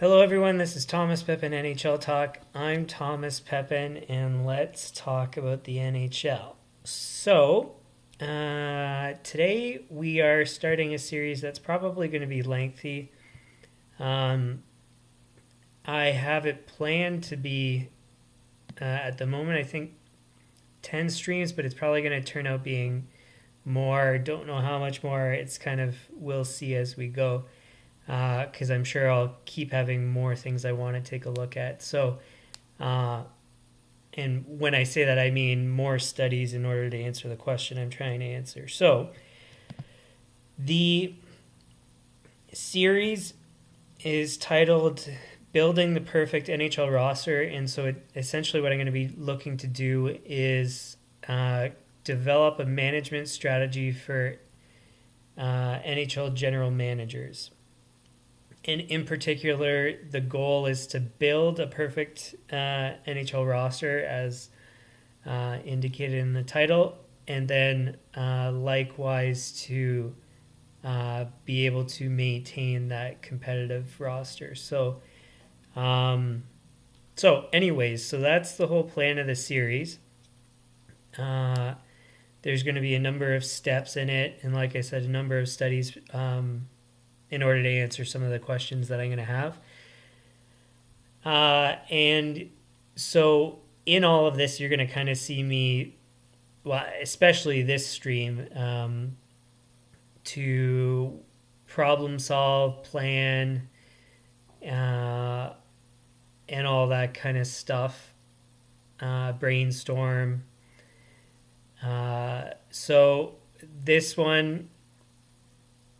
Hello, everyone. This is Thomas Pepin, NHL Talk. I'm Thomas Pepin, and let's talk about the NHL. Today we are starting a series that's probably going to be lengthy. Um, I have it planned to be, at the moment, I think 10 streams, but it's probably going to turn out being more. Don't know how much more. It's kind of, we'll see as we go. Because I'm sure I'll keep having more things I want to take a look at. Uh, and when I say that, I mean more studies in order to answer the question I'm trying to answer. So, the series is titled Building the Perfect NHL Roster. And so, essentially, what I'm going to be looking to do is develop a management strategy for NHL General Managers. And in particular, the goal is to build a perfect NHL roster as indicated in the title, and then likewise to be able to maintain that competitive roster. So that's the whole plan of the series. There's going to be a number of steps in it, and like I said, a number of studies in order to answer some of the questions that I'm going to have. And so in all of this, you're going to kind of see me, well, especially this stream, to problem solve, plan, and all that kind of stuff, brainstorm. So this one,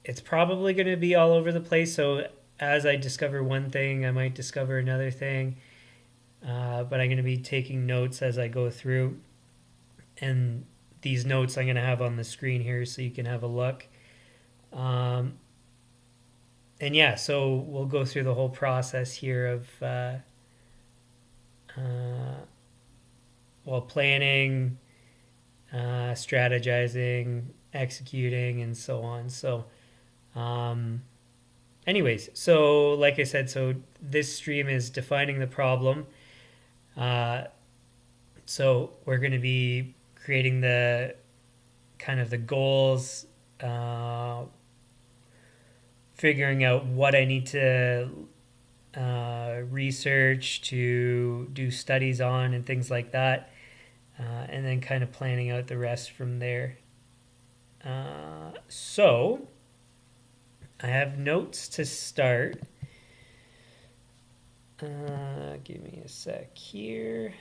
it's probably going to be all over the place. So as I discover one thing, I might discover another thing. But I'm going to be taking notes as I go through. And these notes I'm going to have on the screen here so you can have a look. And yeah, so we'll go through the whole process here of planning, strategizing, executing, and so on. Anyways, so like I said, so this stream is defining the problem. So we're going to be creating the kind of the goals, figuring out what I need to research, to do studies on, and things like that, and then kind of planning out the rest from there. So I have notes to start. Give me a sec here.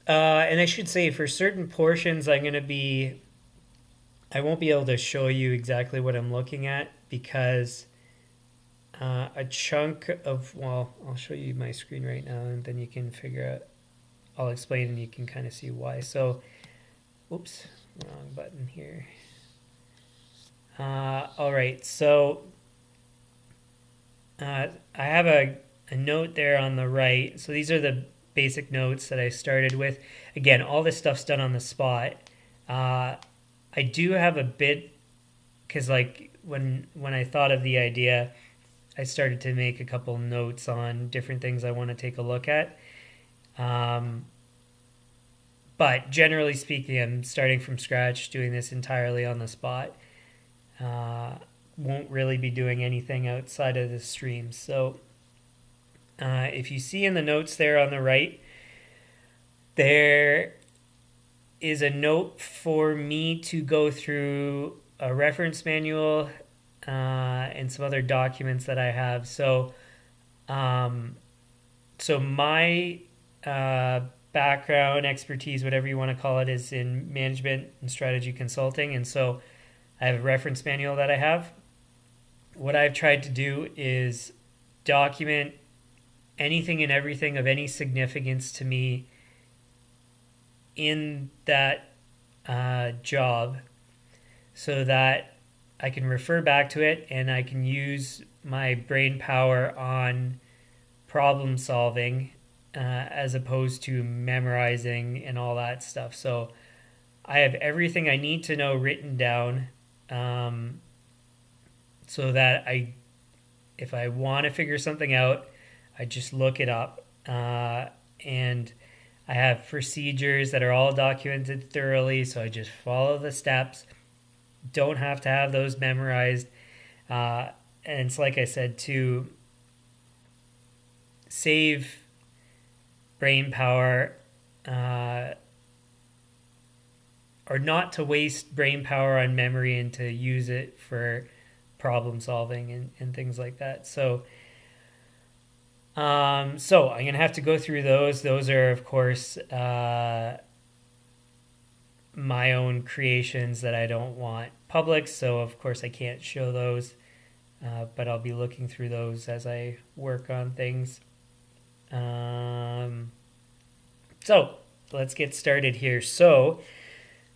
And I should say, for certain portions, I won't be able to show you exactly what I'm looking at because a chunk of, well, I'll show you my screen right now and then you can figure out, I'll explain and you can kind of see why. So, oops, wrong button here. All right, so I have a note there on the right. So these are the basic notes that I started with. Again, all this stuff's done on the spot. I do have a bit, because like when I thought of the idea, I started to make a couple notes on different things I want to take a look at. But generally speaking, I'm starting from scratch, doing this entirely on the spot. Won't really be doing anything outside of the stream. So if you see in the notes there on the right, there is a note for me to go through a reference manual and some other documents that I have. So my background, expertise, whatever you want to call it, is in management and strategy consulting. And so I have a reference manual that I have. What I've tried to do is document anything and everything of any significance to me in that job so that I can refer back to it and I can use my brain power on problem solving as opposed to memorizing and all that stuff. So I have everything I need to know written down, so that if I want to figure something out, I just look it up. And I have procedures that are all documented thoroughly, so I just follow the steps. Don't have to have those memorized. And it's like I said, to save brain power, or not to waste brain power on memory and to use it for problem solving and things like that. So I'm going to have to go through those. Those are, of course, my own creations that I don't want public. So, of course, I can't show those. But I'll be looking through those as I work on things. So let's get started here. So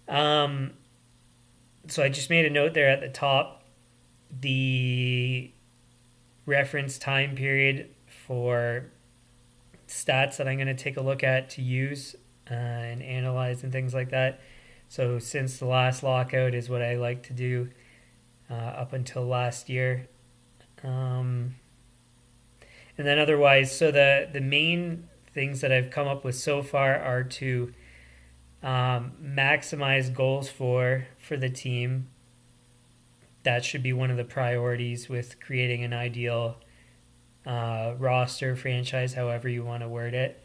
I just made a note there at the top. The reference time period for stats that I'm going to take a look at to use and analyze and things like that. So since the last lockout is what I like to do up until last year. And then otherwise, so the main things that I've come up with so far are to maximize goals for the team. That should be one of the priorities with creating an ideal roster, franchise, however you want to word it.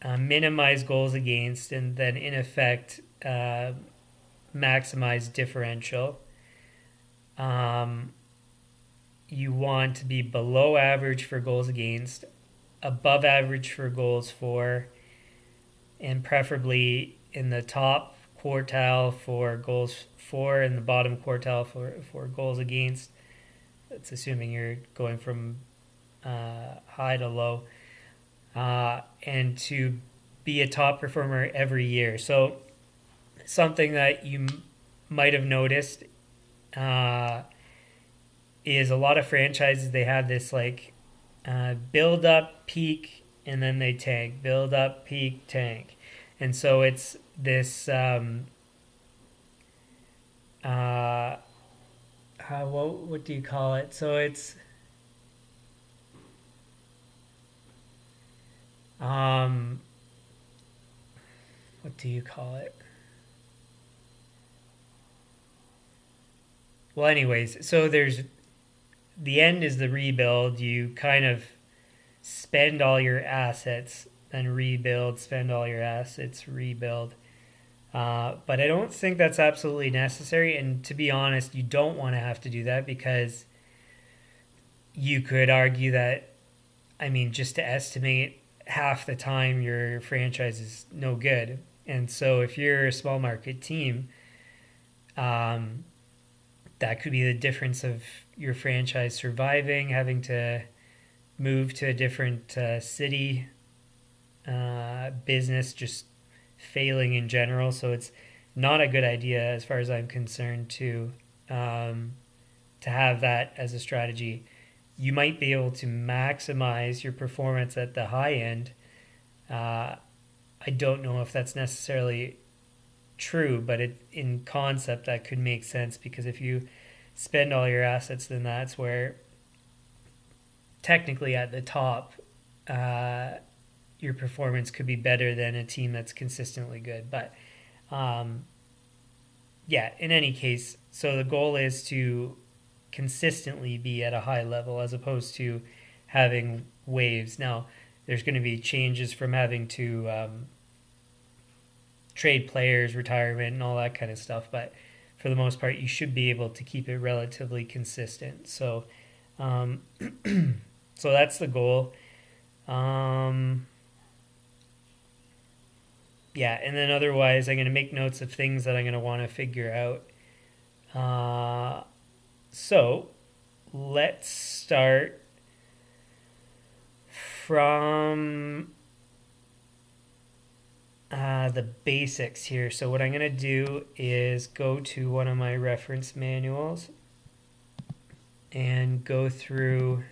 Minimize goals against, and then in effect maximize differential. You want to be below average for goals against, above average for goals for, and preferably in the top quartile for goals for and the bottom quartile for goals against. That's assuming you're going from high to low. And to be a top performer every year. So something that you might have noticed is a lot of franchises, they have this like build up, peak, and then they tank. Build up, peak, tank. And so it's this what do you call it? So it's what do you call it? Well, anyways, so there's the end is the rebuild. You kind of spend all your assets, then rebuild, spend all your assets, rebuild. But I don't think that's absolutely necessary. And to be honest, you don't want to have to do that, because you could argue that, I mean, just to estimate, half the time your franchise is no good. And so if you're a small market team, that could be the difference of your franchise surviving, having to move to a different city, business just failing in general. So it's not a good idea, as far as I'm concerned, to have that as a strategy. You might be able to maximize your performance at the high end. I don't know if that's necessarily true, but in concept that could make sense, because if you spend all your assets, then that's where technically at the top your performance could be better than a team that's consistently good. But yeah, in any case, so the goal is to consistently be at a high level as opposed to having waves. Now, there's going to be changes from having to trade players, retirement, and all that kind of stuff, but for the most part, you should be able to keep it relatively consistent. So, so that's the goal. Yeah, and then otherwise, I'm going to make notes of things that I'm going to want to figure out. So let's start from the basics here. So what I'm going to do is go to one of my reference manuals and go through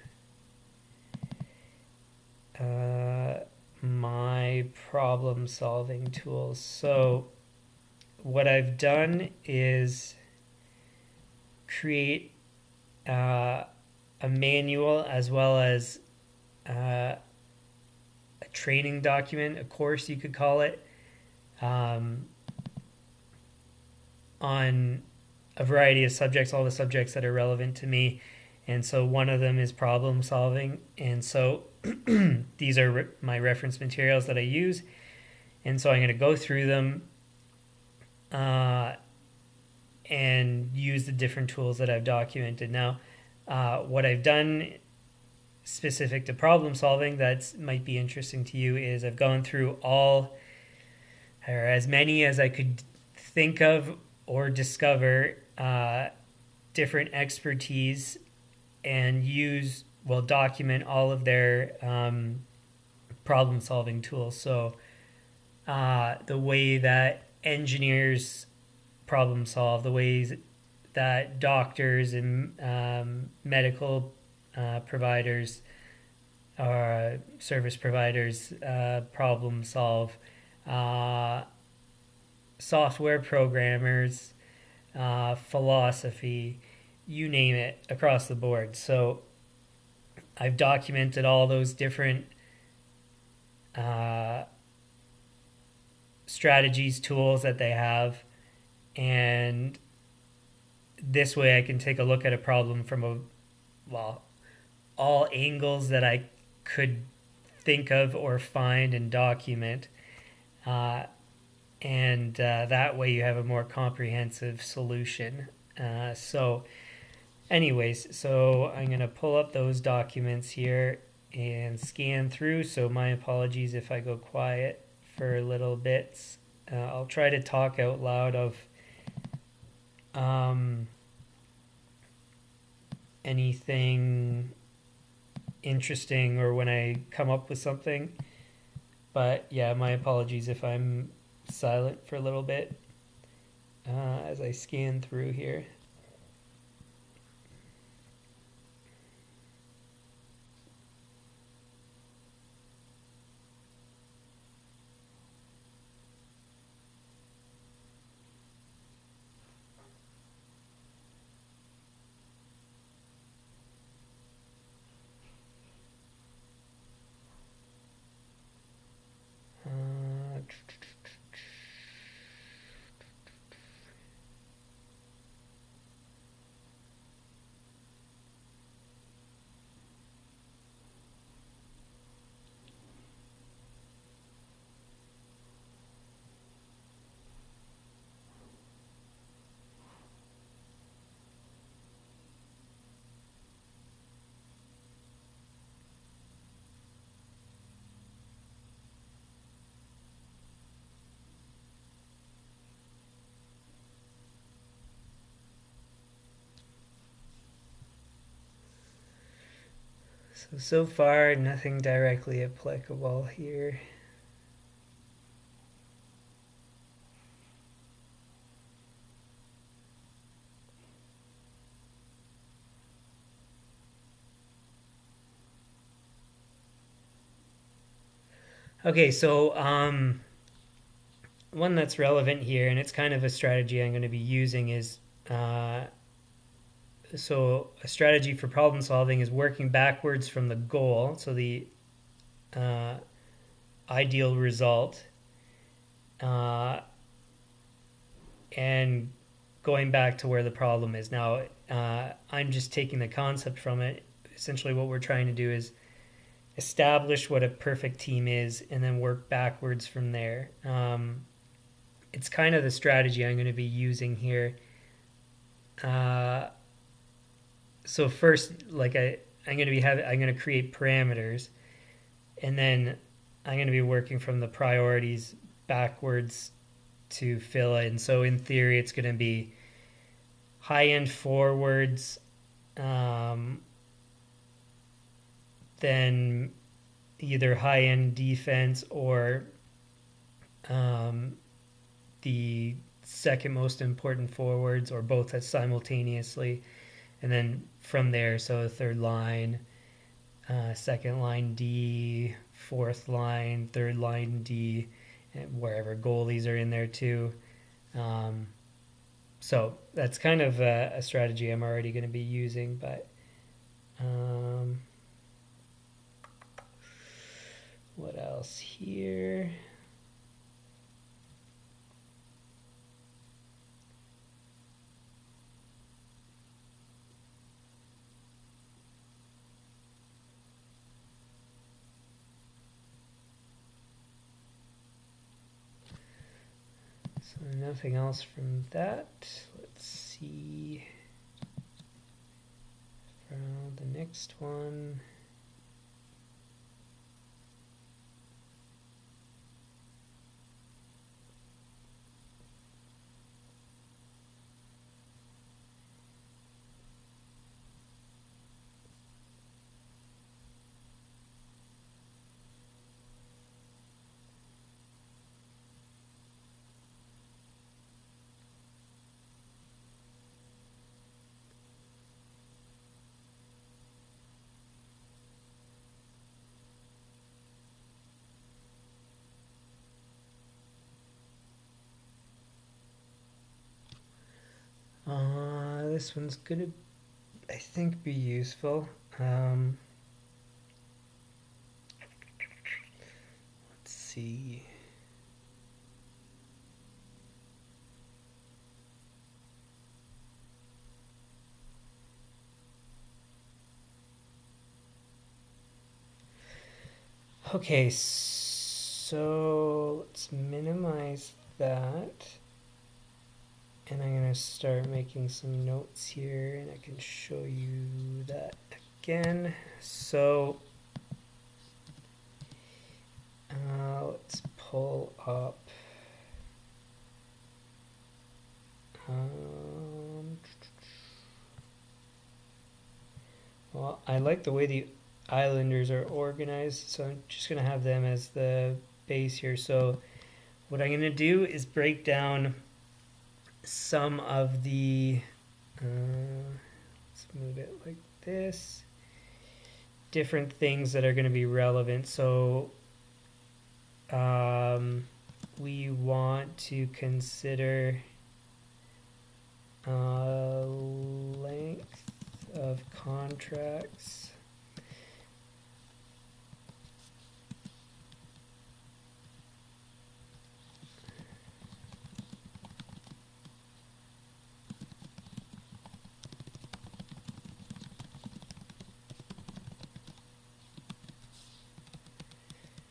my problem solving tools. So, what I've done is create a manual as well as a training document, a course you could call it, um, on a variety of subjects, all the subjects that are relevant to me. And so one of them is problem solving. And so these are my reference materials that I use. And so I'm going to go through them and use the different tools that I've documented. Now, what I've done specific to problem solving that might be interesting to you is I've gone through all, or as many as I could think of or discover, different expertise and document all of their problem solving tools. So the way that engineers problem solve, the ways that doctors and medical providers or service providers problem solve, software programmers, philosophy, you name it, across the board. So I've documented all those different strategies, tools that they have, and this way I can take a look at a problem from all angles that I could think of or find and document. And that way you have a more comprehensive solution. So I'm going to pull up those documents here and scan through. So my apologies if I go quiet for a little bit. I'll try to talk out loud of anything interesting or when I come up with something. But yeah, my apologies if I'm silent for a little bit as I scan through here. So far, nothing directly applicable here. Okay, so one that's relevant here, and it's kind of a strategy I'm going to be using, is so a strategy for problem solving is working backwards from the goal, so the ideal result, and going back to where the problem is. Now, I'm just taking the concept from it. Essentially, what we're trying to do is establish what a perfect team is and then work backwards from there. It's kind of the strategy I'm going to be using here. So first, I'm going to create parameters, and then I'm going to be working from the priorities backwards to fill in. So in theory, it's going to be high-end forwards, then either high-end defense or the second most important forwards, or both simultaneously. And then from there, so third line, second line D, fourth line, third line D, and wherever goalies are in there too. So that's kind of a strategy I'm already going to be using, but what else here? So nothing else from that. Let's see for the next one. This one's gonna, I think, be useful. Let's see. Okay, so let's minimize that. And I'm going to start making some notes here, and I can show you that again. So let's pull up. Well, I like the way the Islanders are organized, so I'm just going to have them as the base here. So what I'm going to do is break down some of the, let's move it like this, different things that are going to be relevant. So we want to consider length of contracts.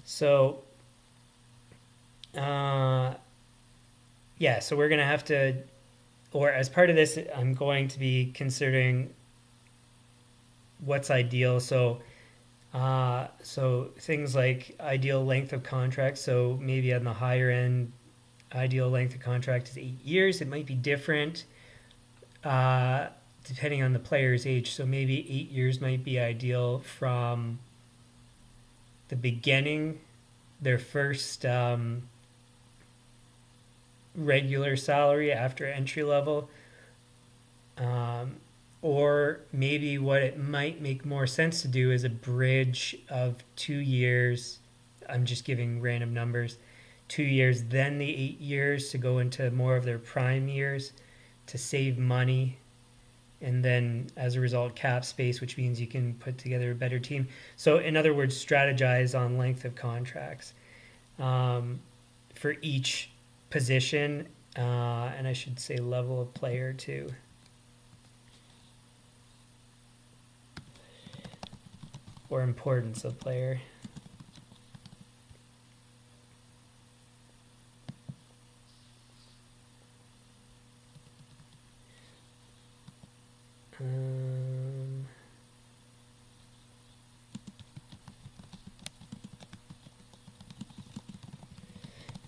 So, yeah, so we're going to have to, or as part of this, I'm going to be considering what's ideal. So, so things like ideal length of contract. So maybe on the higher end, ideal length of contract is 8 years. It might be different depending on the player's age. So maybe 8 years might be ideal from the beginning, their first regular salary after entry level. Or maybe what it might make more sense to do is a bridge of 2 years. I'm just giving random numbers. 2 years, then the 8 years to go into more of their prime years to save money. And then as a result, cap space, which means you can put together a better team. So in other words, strategize on length of contracts for each position. And I should say level of player too. Or importance of player.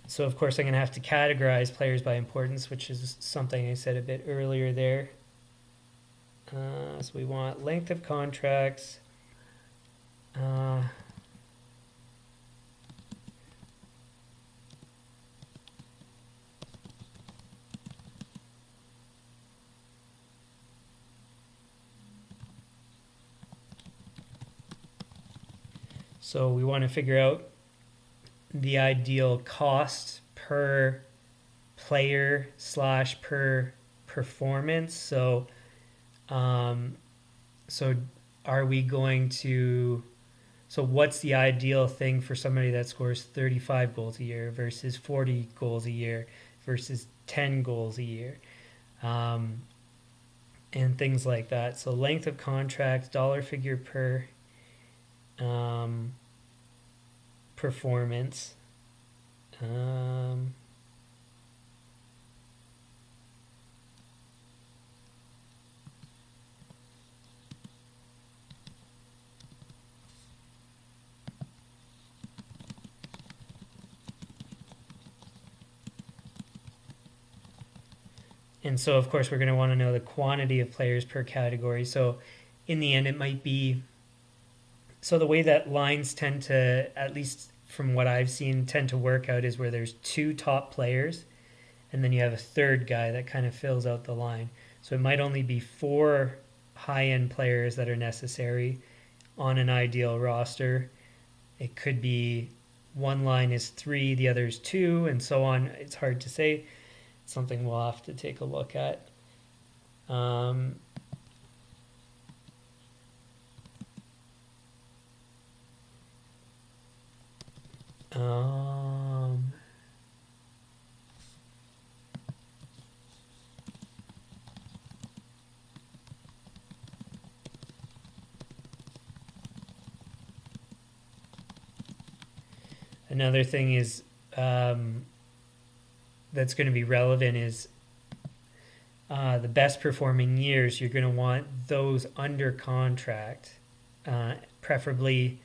So of course I'm going to have to categorize players by importance, which is something I said a bit earlier there. So we want length of contracts. So we want to figure out the ideal cost per player slash per performance. So are we going to so what's the ideal thing for somebody that scores 35 goals a year versus 40 goals a year versus 10 goals a year, and things like that. So length of contract, dollar figure per performance. And so, of course, we're going to want to know the quantity of players per category. So, in the end, it might be so the way that lines tend to, at least from what I've seen, tend to work out is where there's two top players and then you have a third guy that kind of fills out the line. So, it might only be four high end players that are necessary on an ideal roster. It could be one line is three, the other is two, and so on. It's hard to say. Something we'll have to take a look at. Um, another thing is that's going to be relevant is the best performing years. You're going to want those under contract, preferably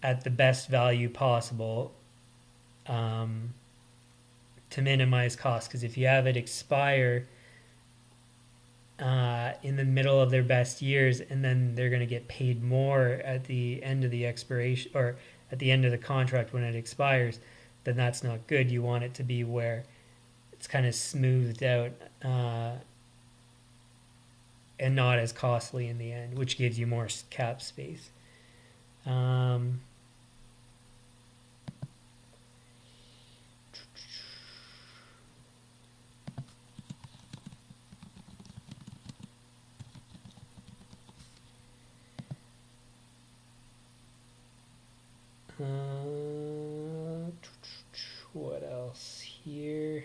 at the best value possible, to minimize costs. Because if you have it expire in the middle of their best years and then they're going to get paid more at the end of the expiration or at the end of the contract when it expires, then that's not good. You want it to be where it's kind of smoothed out and not as costly in the end, which gives you more cap space. What else here?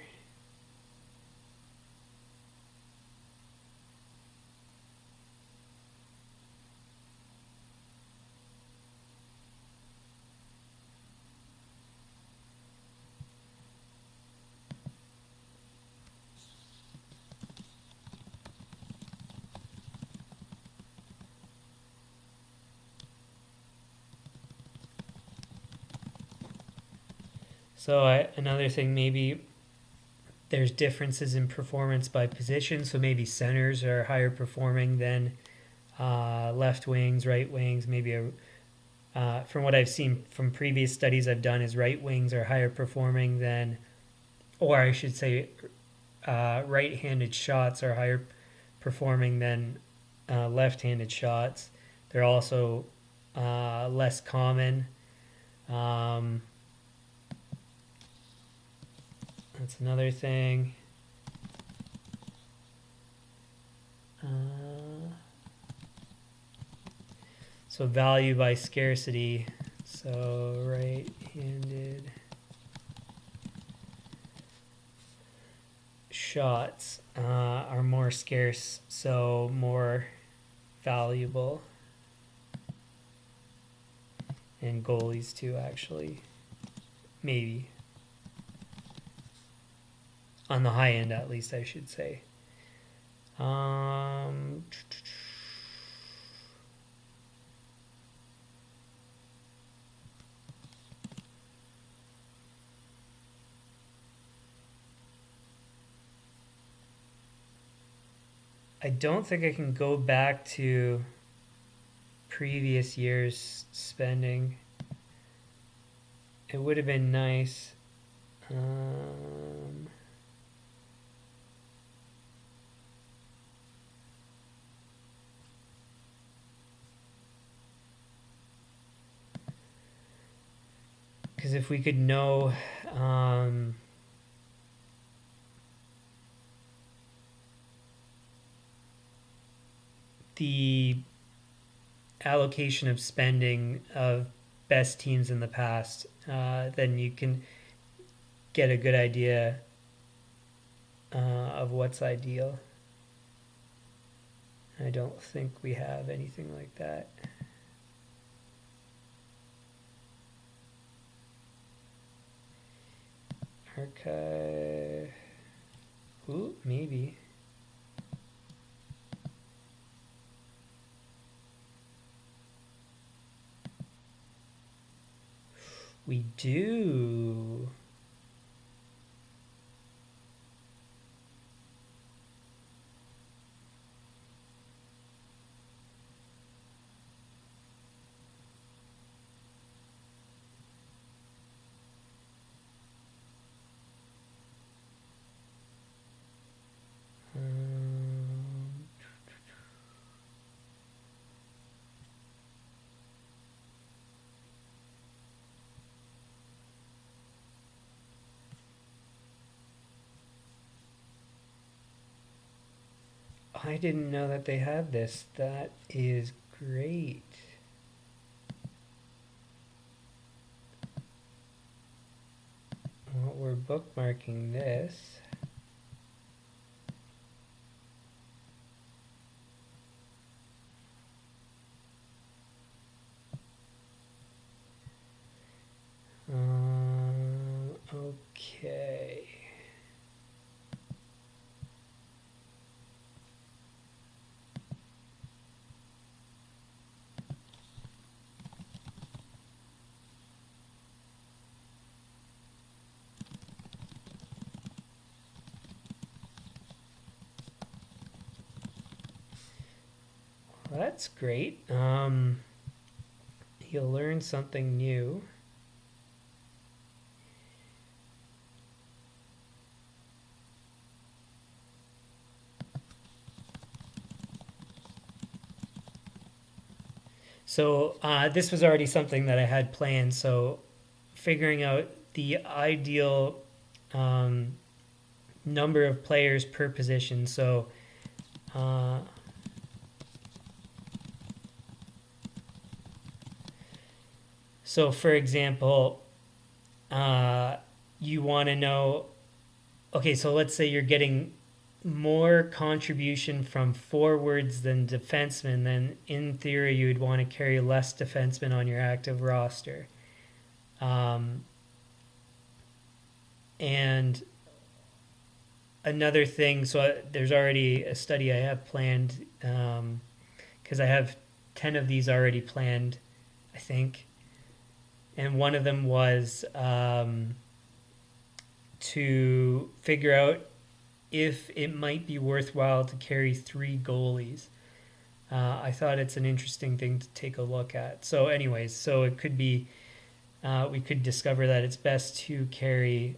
So another thing, maybe there's differences in performance by position. So maybe centers are higher performing than left wings, right wings. Maybe from what I've seen from previous studies I've done, is right wings are higher performing than, or I should say, right-handed shots are higher performing than left-handed shots. They're also less common. That's another thing. So value by scarcity. So right-handed shots are more scarce, so more valuable. And goalies too, actually. Maybe. On the high end, at least, I should say. I don't think I can go back to previous year's spending. It would have been nice. because if we could know the allocation of spending of best teams in the past, then you can get a good idea of what's ideal. I don't think we have anything like that. Archive. Ooh, maybe. We do. I didn't know that they had this. That is great. Well, we're bookmarking this. Okay. Well, that's great. You'll learn something new. So this was already something that I had planned. So figuring out the ideal number of players per position. So for example, you want to know, okay, so let's say you're getting more contribution from forwards than defensemen, then in theory you would want to carry less defensemen on your active roster. And another thing, so there's already a study I have planned, because I have 10 of these already planned, I think. And one of them was to figure out if it might be worthwhile to carry 3 goalies. I thought it's an interesting thing to take a look at. So anyways, so it could be, we could discover that it's best to carry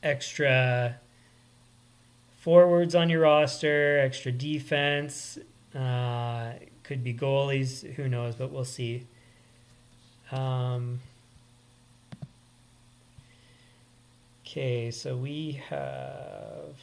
extra forwards on your roster, extra defense, could be goalies, who knows, but we'll see. Okay, so we have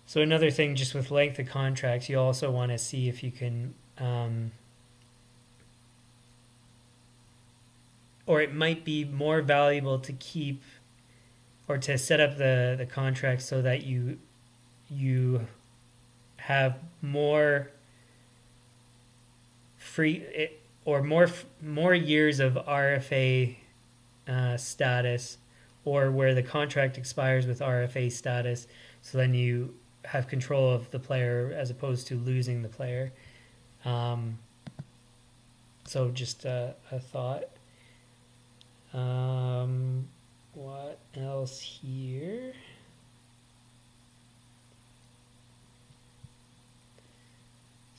so another thing just with length of contracts, you also want to see if you can or it might be more valuable to keep or to set up the contract so that you have more free or more years of RFA status, or where the contract expires with RFA status, so then you have control of the player as opposed to losing the player. So just a thought. What else here?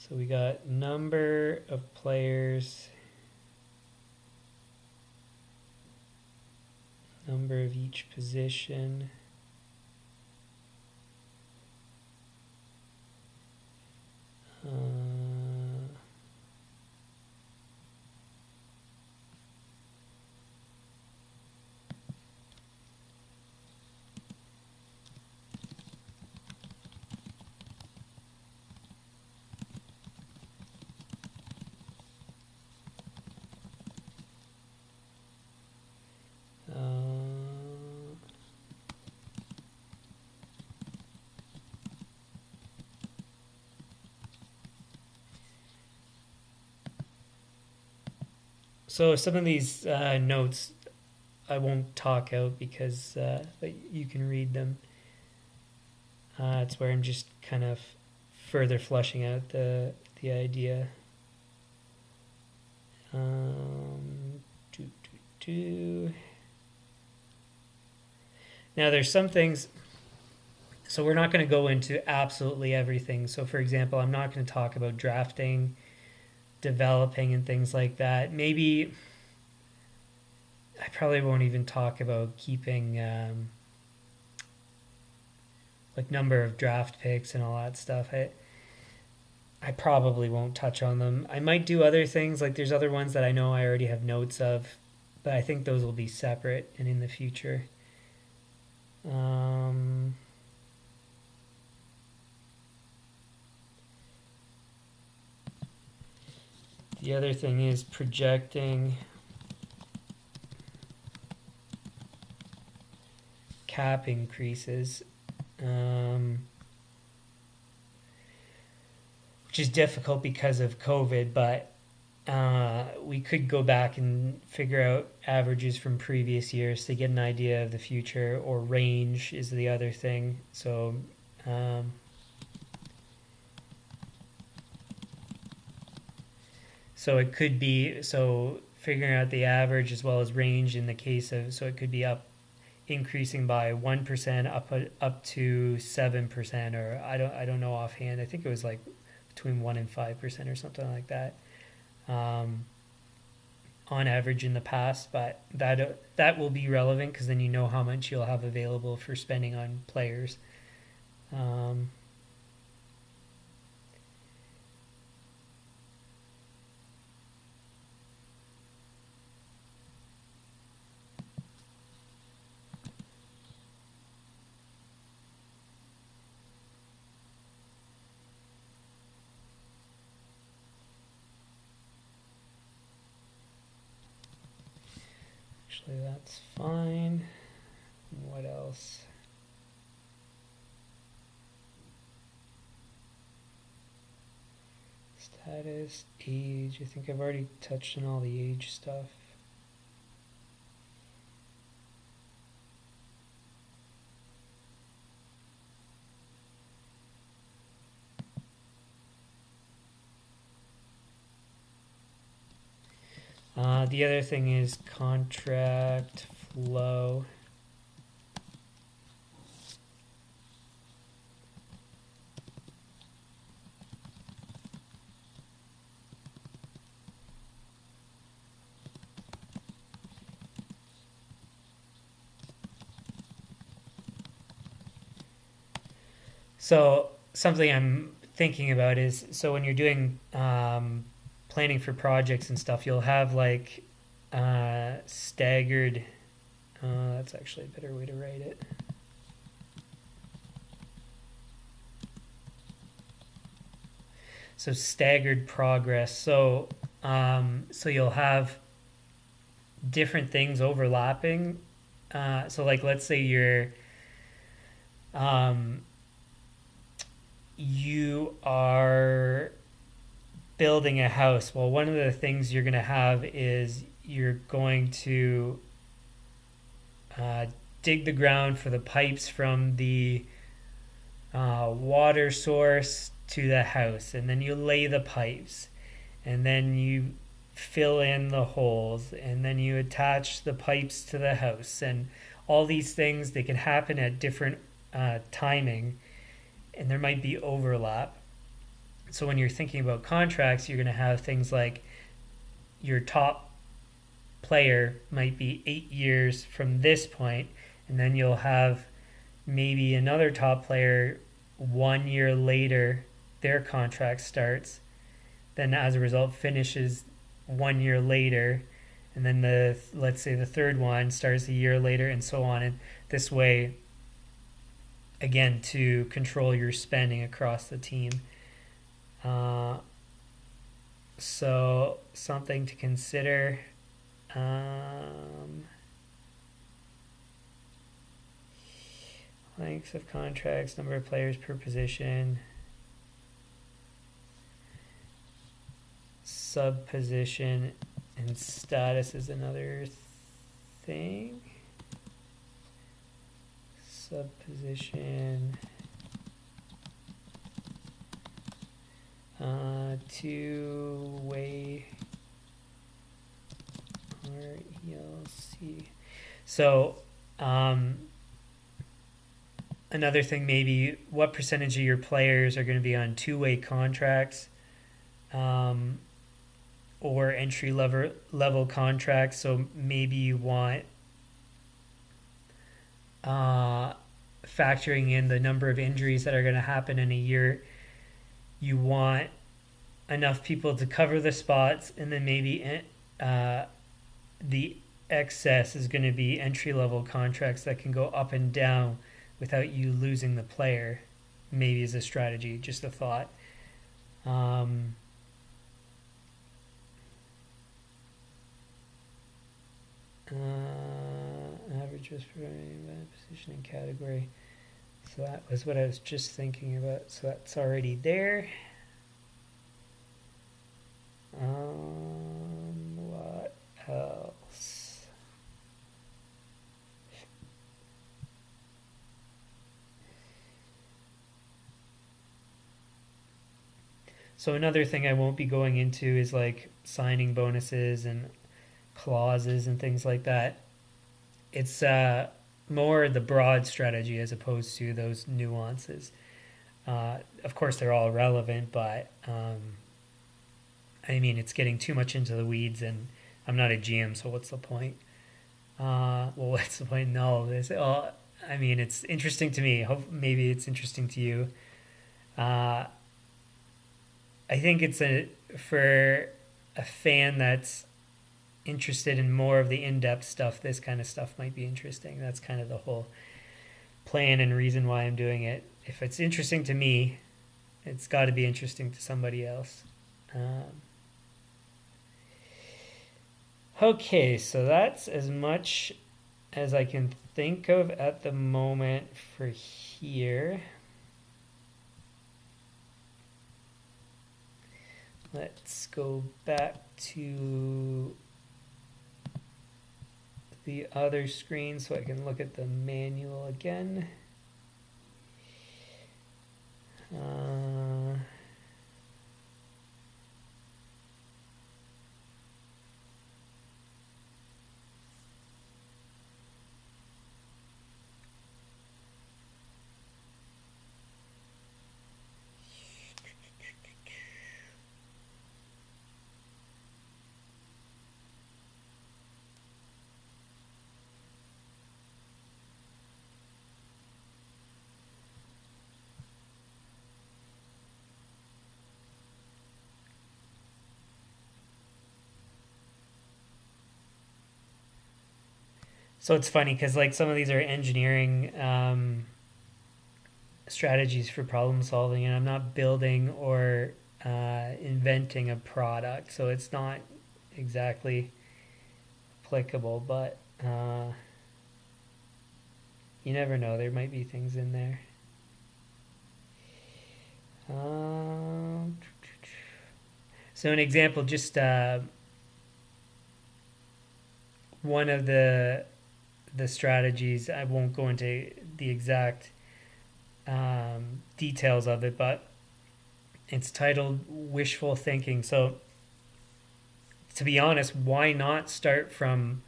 So we got number of players, number of each position. So some of these notes I won't talk out because you can read them. It's where I'm just kind of further fleshing out the idea. Do, do, do. Now there's some things, so we're not going to go into absolutely everything. So for example, I'm not going to talk about drafting, developing, and things like that. Maybe I probably won't even talk about keeping like number of draft picks and all that stuff. I probably won't touch on them. I might do other things, like there's other ones that I know I already have notes of, but I think those will be separate and in the future. The other thing is projecting cap increases, which is difficult because of COVID, but we could go back and figure out averages from previous years to get an idea of the future, or range is the other thing. So so it could be, so figuring out the average as well as range in the case of, so it could be increasing by 1% up to 7%, or I don't know offhand. I think it was like between 1 and 5% or something like that. On average in the past, but that will be relevant because then you know how much you'll have available for spending on players. Actually, that's fine. What else? Status, age. I think I've already touched on all the age stuff. The other thing is contract flow. So something I'm thinking about is, so when you're doing planning for projects and stuff, you'll have like staggered. That's actually a better way to write it. So staggered progress. So you'll have different things overlapping. So like let's say you are building a house. Well, one of the things you're going to have is you're going to dig the ground for the pipes from the water source to the house, and then you lay the pipes, and then you fill in the holes, and then you attach the pipes to the house, and all these things, they can happen at different timing, and there might be overlap. So when you're thinking about contracts, you're going to have things like your top player might be 8 years from this point, and then you'll have maybe another top player 1 year later, their contract starts, then as a result finishes 1 year later, and then the let's say the third one starts a year later, and so on. And this way, again, to control your spending across the team. Uh, so something to consider. Length of contracts, number of players per position, sub position, and status is another thing. Sub position. Two-way RELC. So, another thing, maybe what percentage of your players are going to be on two-way contracts, or entry level contracts. So maybe you want factoring in the number of injuries that are going to happen in a year. You want enough people to cover the spots, and then maybe the excess is going to be entry level contracts that can go up and down without you losing the player. Maybe as a strategy, just a thought. Average risk per position and category. So that was what I was just thinking about. So that's already there. What else? So another thing I won't be going into is like signing bonuses and clauses and things like that. It's more the broad strategy as opposed to those nuances. Of course, they're all relevant, but I mean, it's getting too much into the weeds, and I'm not a GM, so what's the point? Well, what's the point in all of this? Well, I mean, it's interesting to me. Maybe it's interesting to you. I think it's for a fan that's interested in more of the in-depth stuff. This kind of stuff might be interesting. That's kind of the whole plan and reason why I'm doing it. If it's interesting to me, it's got to be interesting to somebody else. Okay, so that's as much as I can think of at the moment for here. Let's go back to the other screen so I can look at the manual again. So it's funny because like some of these are engineering strategies for problem solving, and I'm not building or inventing a product, so it's not exactly applicable. But you never know; there might be things in there. So an example, just one of the strategies. I won't go into the exact details of it, but it's titled wishful thinking. So to be honest, why not start from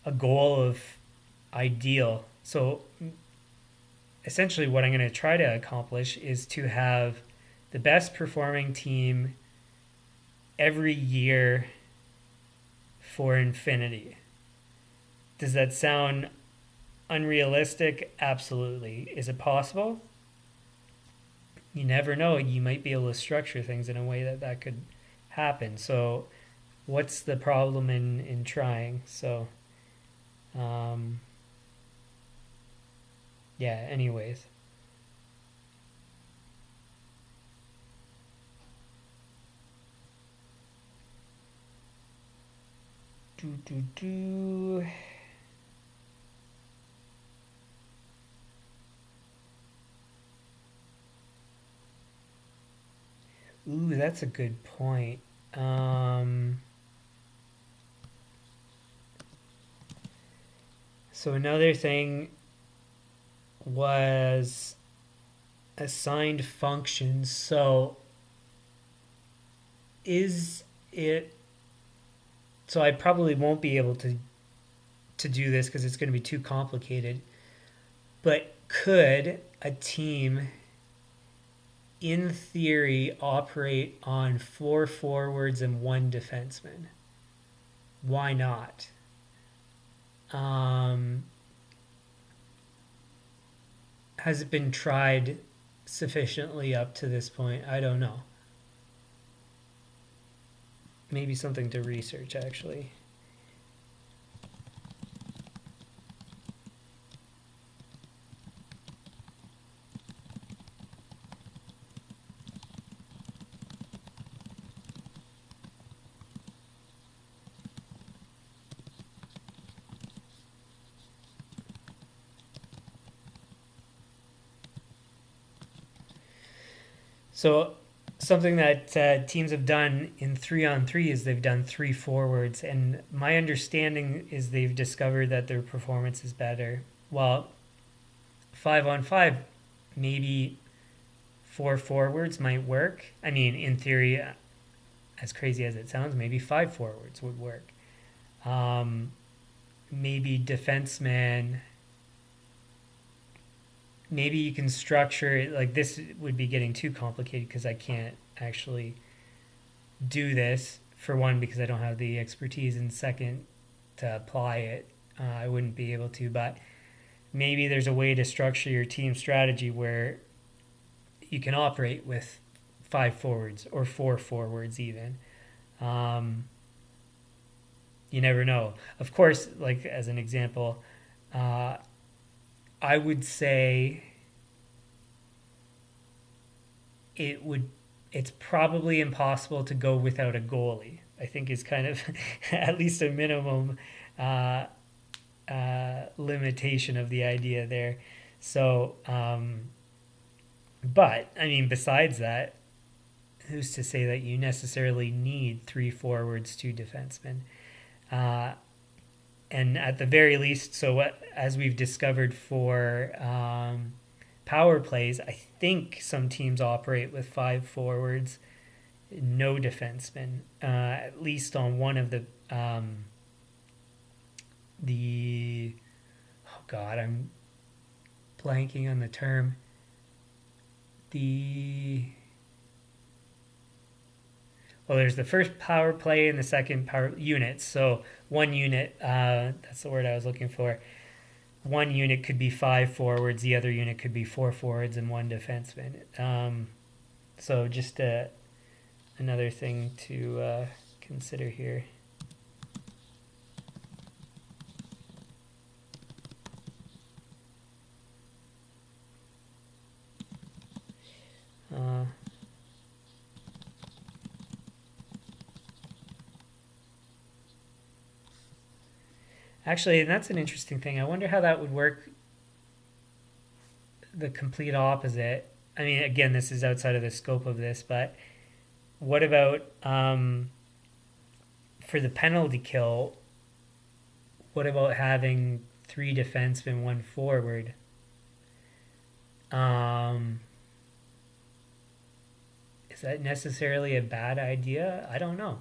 a goal of ideal? So essentially what I'm going to try to accomplish is to have the best performing team every year for infinity. Does that sound unrealistic? Absolutely. Is it possible? You never know. You might be able to structure things in a way that could happen. So, what's the problem in trying? So, um, yeah, anyways. Do, do, do. Ooh, that's a good point. So another thing was assigned functions. So is it? So I probably won't be able to do this because it's going to be too complicated. But could a team, in theory, operate on 4 forwards and 1 defenseman? Why not? Um, has it been tried sufficiently up to this point? I don't know. Maybe something to research, actually. So something that teams have done in 3-on-3 is they've done 3 forwards, and my understanding is they've discovered that their performance is better. Well, 5-on-5, maybe 4 forwards might work. I mean, in theory, as crazy as it sounds, maybe 5 forwards would work. Maybe defenseman. Maybe you can structure it like this would be getting too complicated because I can't actually do this, for one, because I don't have the expertise, and second, to apply it, I wouldn't be able to. But maybe there's a way to structure your team strategy where you can operate with 5 forwards or 4 forwards even. Um, you never know. Of course, like as an example, uh, I would say it would. It's probably impossible to go without a goalie. I think is kind of at least a minimum uh, limitation of the idea there. So, but I mean, besides that, who's to say that you necessarily need 3 forwards, 2 defensemen? Uh, and at the very least, so what, as we've discovered for power plays, I think some teams operate with 5 forwards, no defensemen, at least on one of the oh god, I'm blanking on the term. The Well, there's the first power play and the second power units. So one unit, that's the word I was looking for. One unit could be 5 forwards, the other unit could be 4 forwards and 1 defenseman. So just another thing to consider here. Uh, Actually, and that's an interesting thing. I wonder how that would work the complete opposite. I mean, again, this is outside of the scope of this, but what about for the penalty kill? What about having 3 defensemen, 1 forward? Um, is that necessarily a bad idea? I don't know.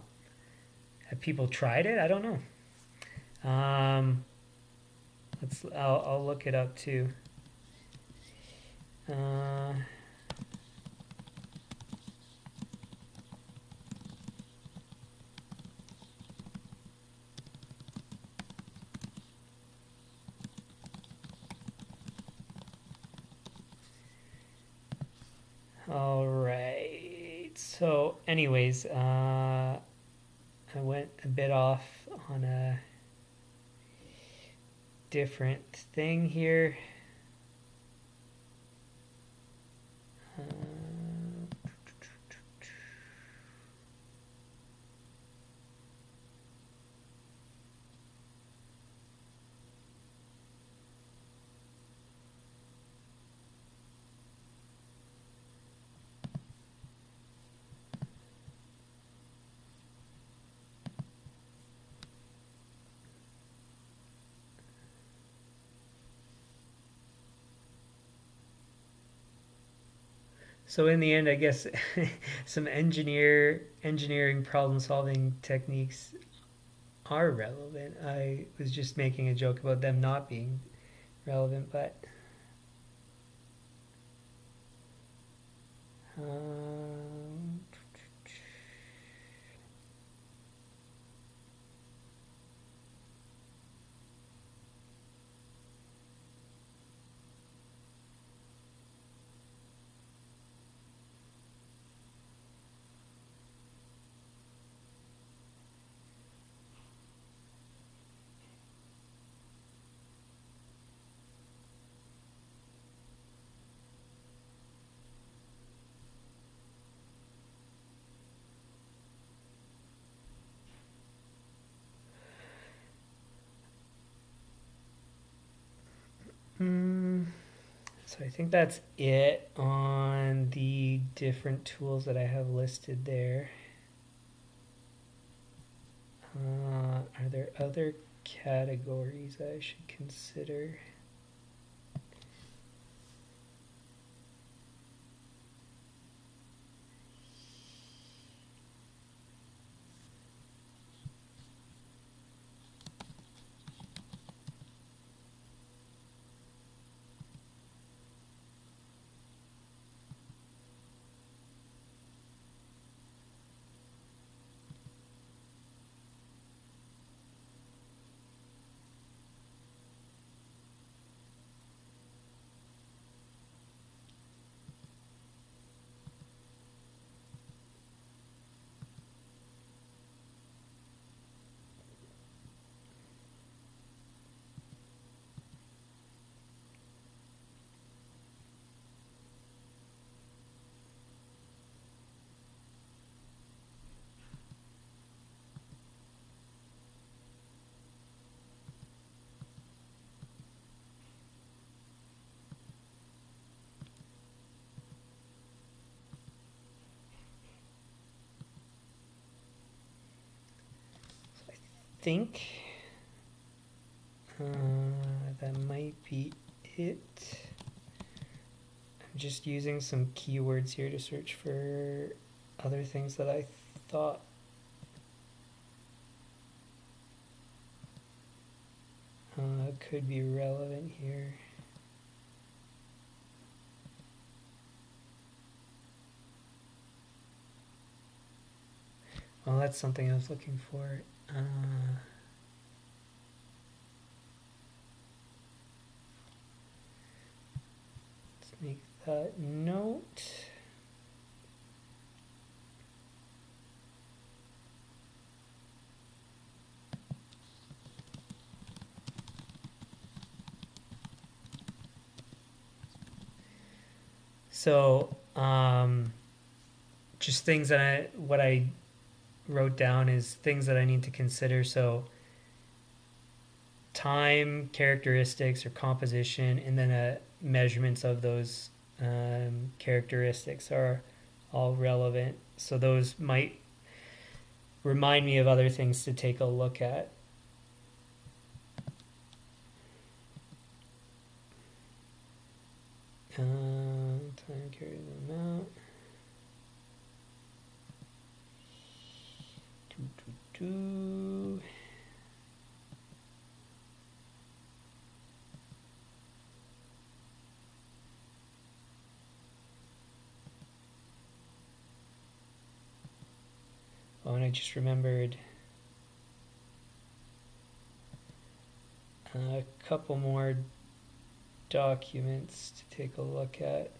Have people tried it? I don't know. I'll look it up too. anyways, I went a bit off on a different thing here. So in the end, I guess some engineering problem solving techniques are relevant. I was just making a joke about them not being relevant, but um, mm, so I think that's it on the different tools that I have listed there. Are there other categories I should consider? Think that might be it. I'm just using some keywords here to search for other things that I thought could be relevant here. Well, that's something I was looking for. Let's make that note. So, just things that what I wrote down is things that I need to consider. So, time, characteristics, or composition, and then measurements of those characteristics are all relevant. So, those might remind me of other things to take a look at. Time, carry them out. Oh, and I just remembered a couple more documents to take a look at.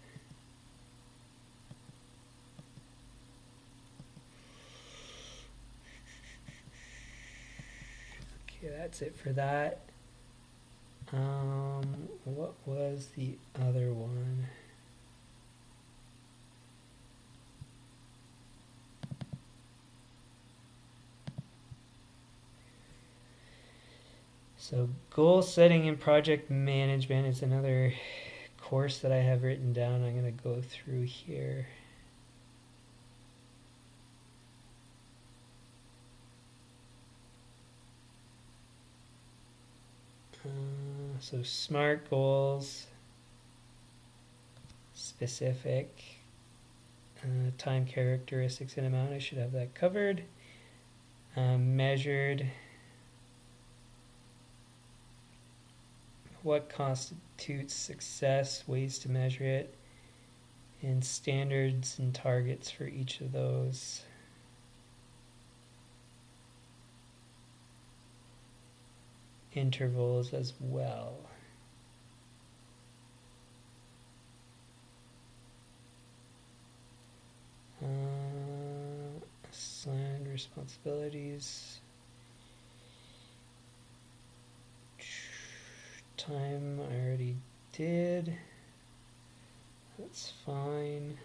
Okay, that's it for that. What was the other one? So goal setting and project management is another course that I have written down. I'm going to go through here. So SMART goals, specific, time characteristics and amount. I should have that covered. Measured. What constitutes success, ways to measure it, and standards and targets for each of those. Intervals as well. Assigned responsibilities. Time I already did. That's fine.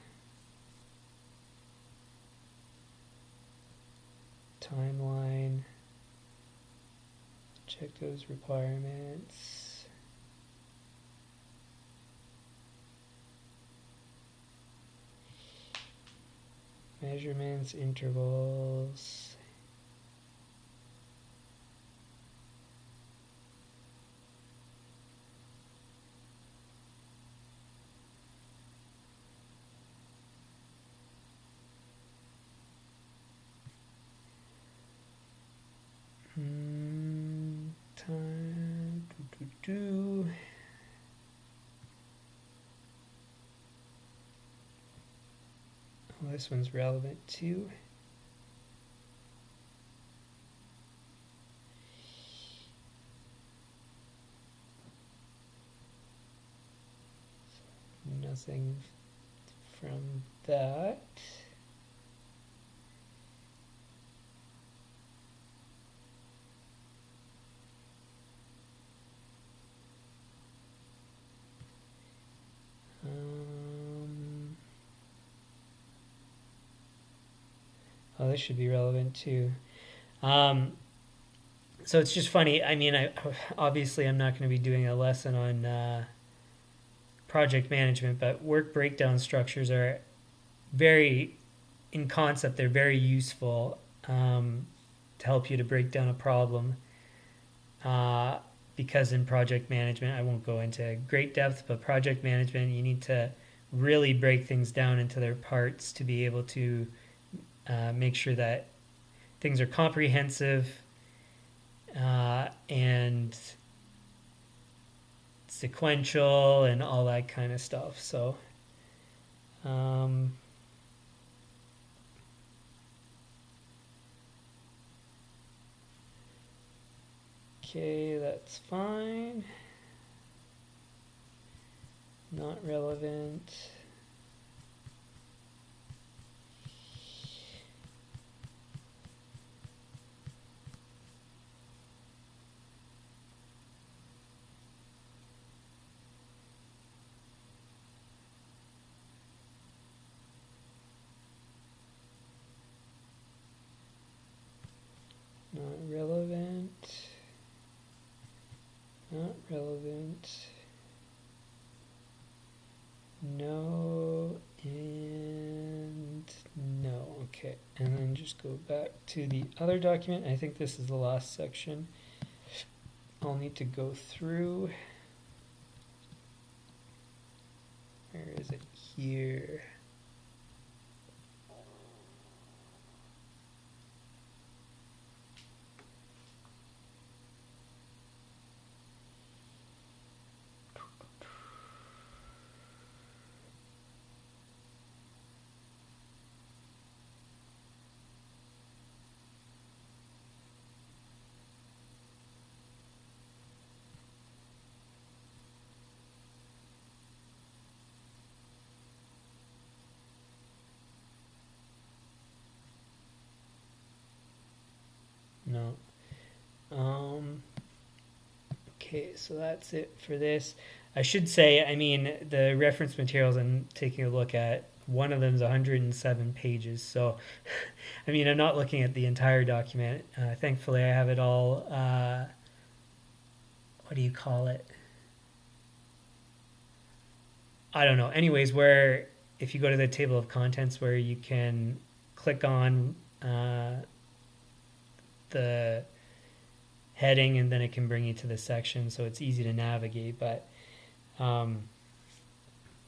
Timeline. Check those requirements. Measurements, intervals. Time. Oh, this one's relevant too. Nothing from that. Oh, this should be relevant too. So it's just funny. I mean, obviously I'm not going to be doing a lesson on project management, but work breakdown structures are very, in concept, they're very useful to help you to break down a problem. Because in project management, I won't go into great depth, but project management, you need to really break things down into their parts to be able to make sure that things are comprehensive and sequential and all that kind of stuff. So okay, that's fine. Not relevant. Not relevant. Not relevant. No and no. Okay, and then just go back to the other document. I think this is the last section I'll need to go through. Where is it? Here. No. Um, okay, so that's it for this. I should say, I mean, the reference materials I'm taking a look at, one of them is 107 pages. So, I mean, I'm not looking at the entire document. Thankfully, I have it all. What do you call it? I don't know. Anyways, where if you go to the table of contents where you can click on the heading and then it can bring you to the section, so it's easy to navigate. But um,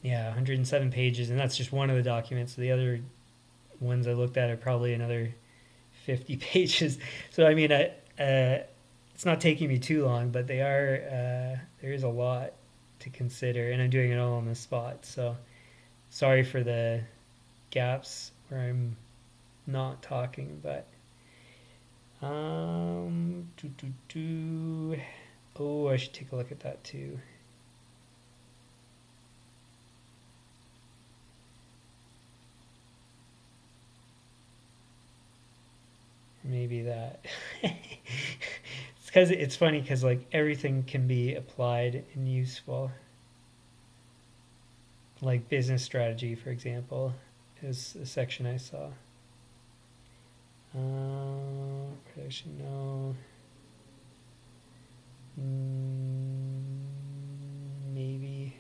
yeah, 107 pages, and that's just one of the documents. The other ones I looked at are probably another 50 pages. So I mean, it's not taking me too long, but they are. There is a lot to consider, and I'm doing it all on the spot. So sorry for the gaps where I'm not talking, but oh, I should take a look at that too. Maybe that. It's because it's funny because like everything can be applied and useful. Like business strategy, for example, is a section I saw. Production, no. Maybe.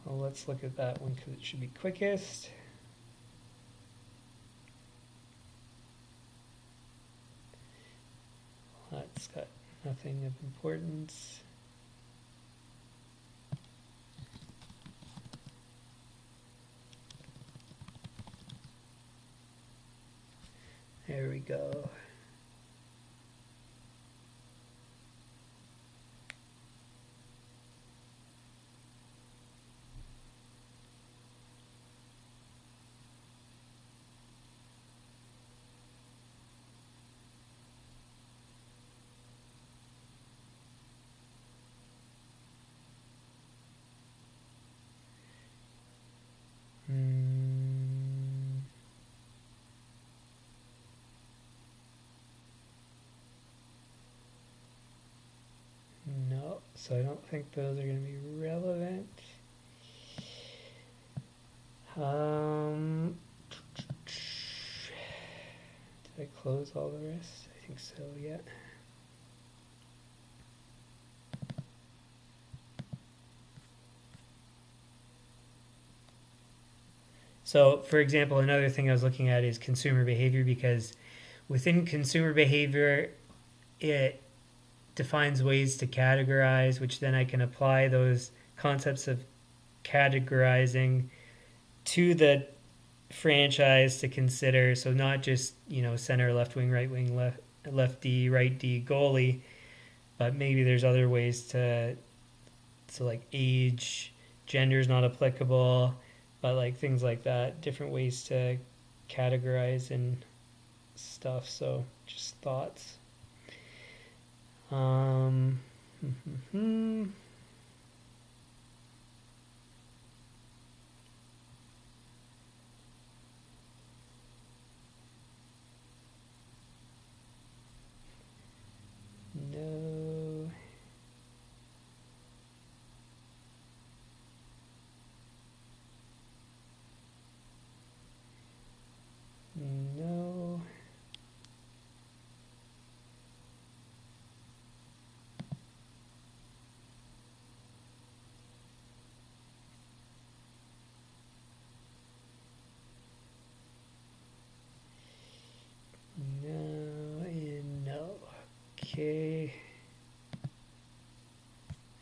Well, let's look at that one because it should be quickest. That's got nothing of importance. There we go. No, so I don't think those are going to be relevant. Did I close all the rest? I think so, yeah. So, for example, another thing I was looking at is consumer behavior, because within consumer behavior, it defines ways to categorize, which then I can apply those concepts of categorizing to the franchise to consider. So not just, center, left wing, right wing, left D, right D, goalie, but maybe there's other ways to, so like age, gender is not applicable, but like things like that, different ways to categorize and stuff. So just thoughts. No. No. No and no. Okay.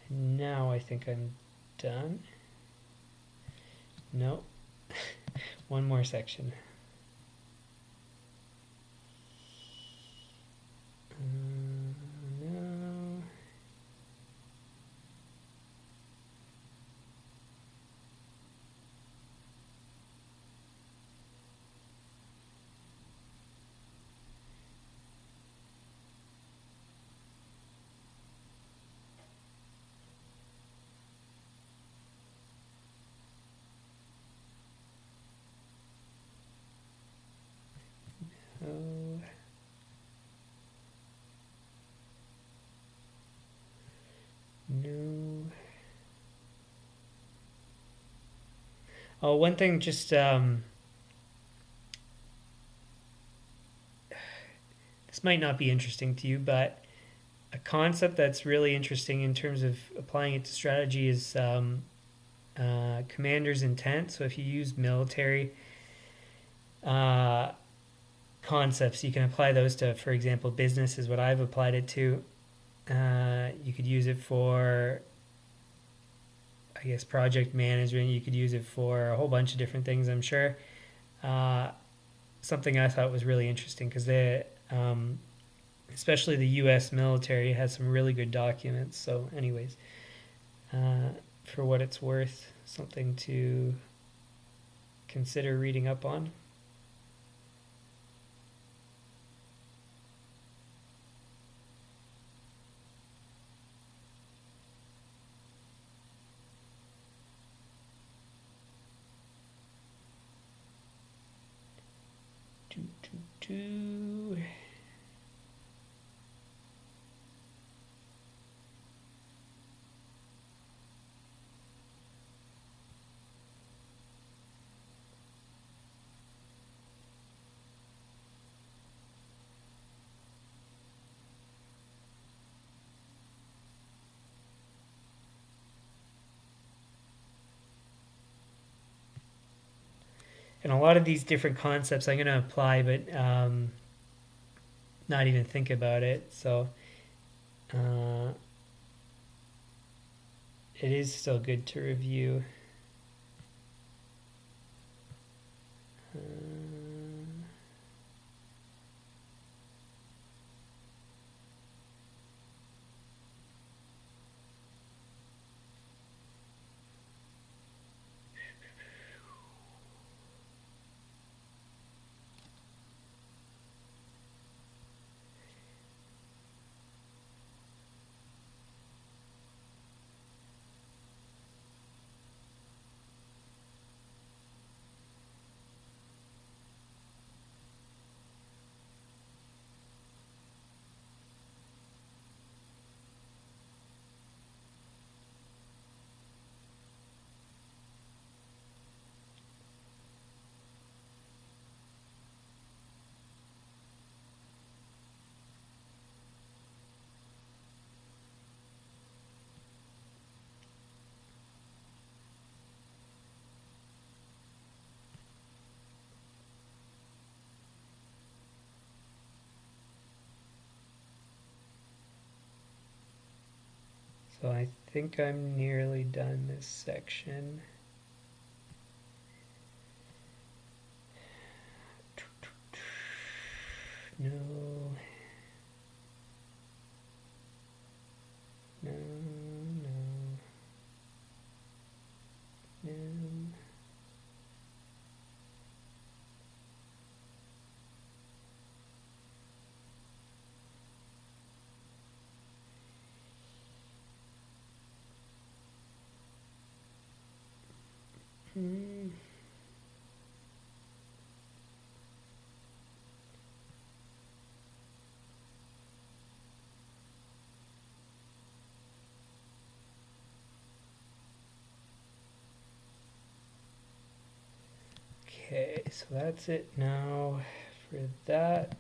Now I think I'm done. No. One more section. No. No. Oh, one thing just this might not be interesting to you, but a concept that's really interesting in terms of applying it to strategy is commander's intent. So if you use military uh, concepts, you can apply those to, for example, business is what I've applied it to. You could use it for, I guess, project management. You could use it for a whole bunch of different things, I'm sure. Uh, Something I thought was really interesting because especially the U.S. military has some really good documents. So, anyways, for what it's worth, something to consider reading up on. Doo, doo, doo. And a lot of these different concepts I'm going to apply, but not even think about it. So uh, it is still good to review. Uh, so I think I'm nearly done this section. No. No, no, no. Hmm. Okay, so that's it now for that.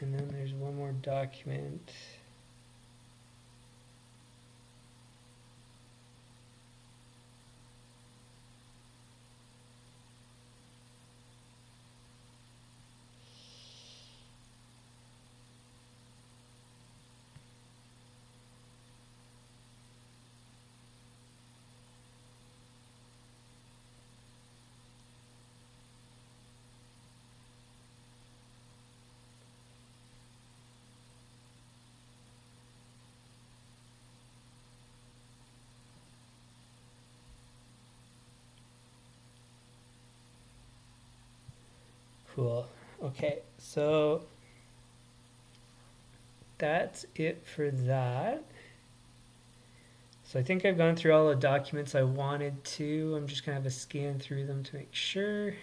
And then there's one more document. Cool. Okay, so that's it for that. So I think I've gone through all the documents I wanted to. I'm just going to have a scan through them to make sure.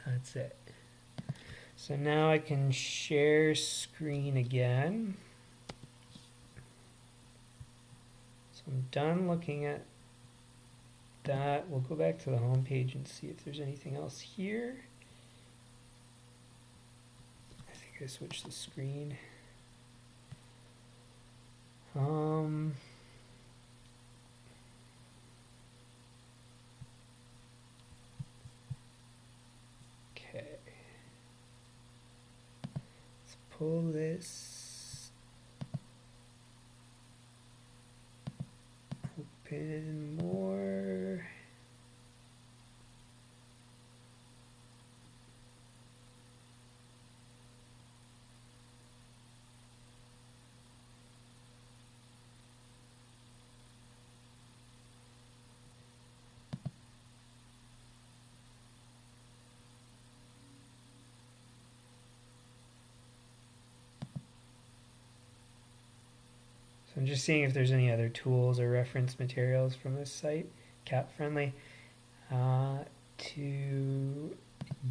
that's it. So now I can share screen again. So I'm done looking at that. We'll go back to the home page and see if there's anything else here. I think I switched the screen. Okay. Let's pull this. Open more. So I'm just seeing if there's any other tools or reference materials from this site, cat friendly, to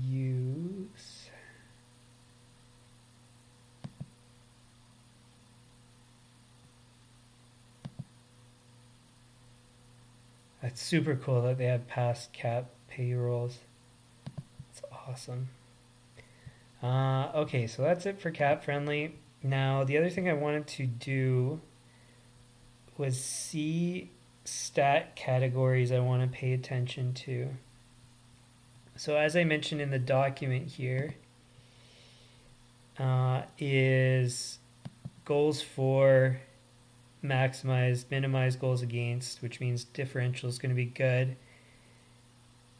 use. That's super cool that they have past cat payrolls. That's awesome. Okay, so that's it for cat friendly. Now, the other thing I wanted to do was see stat categories I want to pay attention to. So as I mentioned in the document here, is goals for, maximize, minimize goals against, which means differential is going to be good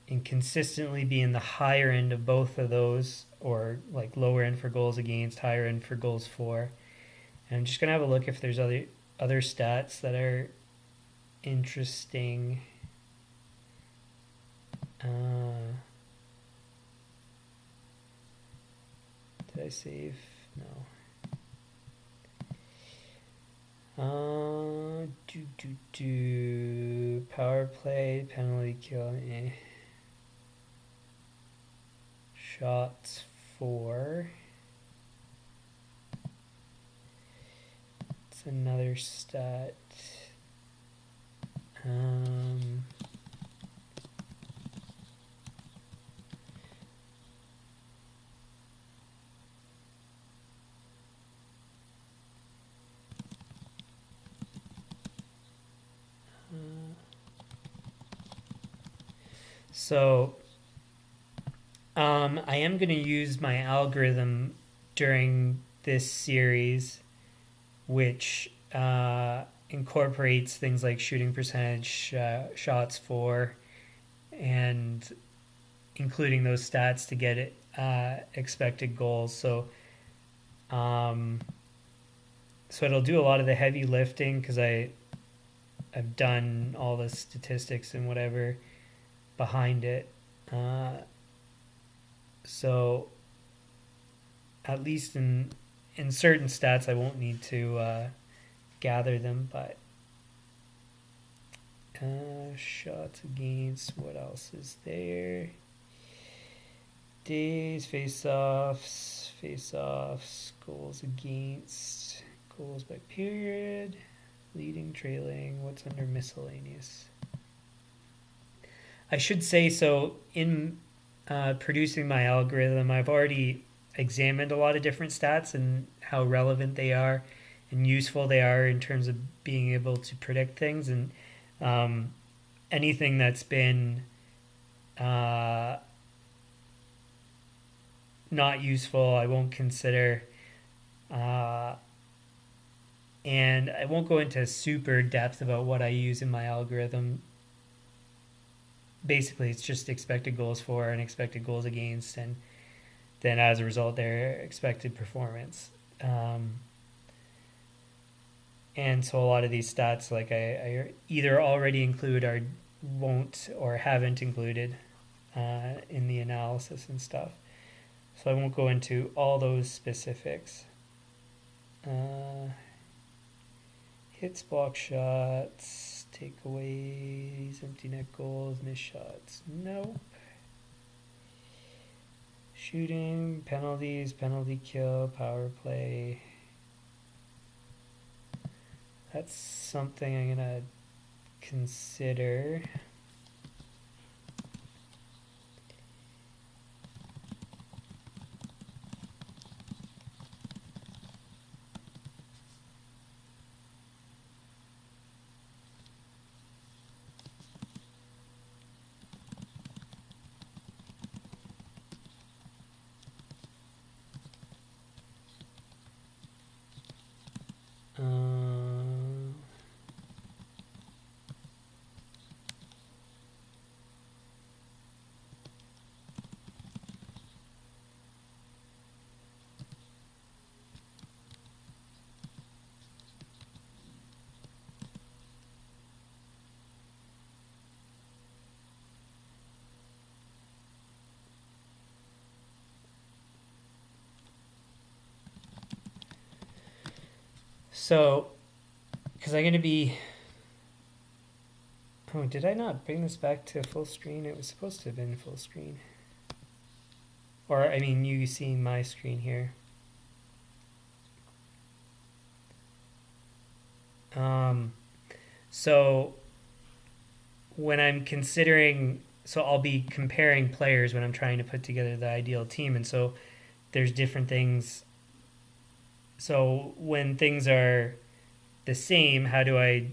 and consistently be in the higher end of both of those, or like lower end for goals against, higher end for goals for. And I'm just going to have a look if there's other stats that are interesting. Did I save? No. Power play, penalty kill, shots for. It's another stat. So I am going to use my algorithm during this series, which incorporates things like shooting percentage, shots for, and including those stats to get expected goals. So it'll do a lot of the heavy lifting because I've done all the statistics and whatever behind it. So at least in certain stats I won't need to gather them, but shots against, what else is there? Days, face-offs, goals against, goals by period, leading, trailing, what's under miscellaneous? I should say, so in producing my algorithm, I've already examined a lot of different stats and how relevant they are and useful they are in terms of being able to predict things. And anything that's been not useful, I won't consider. And I won't go into super depth about what I use in my algorithm. Basically, it's just expected goals for and expected goals against, and then as a result, their expected performance. And so a lot of these stats, like I either already include or won't or haven't included in the analysis and stuff. So I won't go into all those specifics. Hits, block shots, takeaways, empty net goals, missed shots. Nope. Shooting, penalties, penalty kill, power play. That's something I'm gonna consider. So, because I'm going to be... Oh, did I not bring this back to full screen? It was supposed to have been full screen. Or, I mean, you seeing my screen here. So, when I'm considering... So, I'll be comparing players when I'm trying to put together the ideal team. And so, there's different things. So, when things are the same, how do I...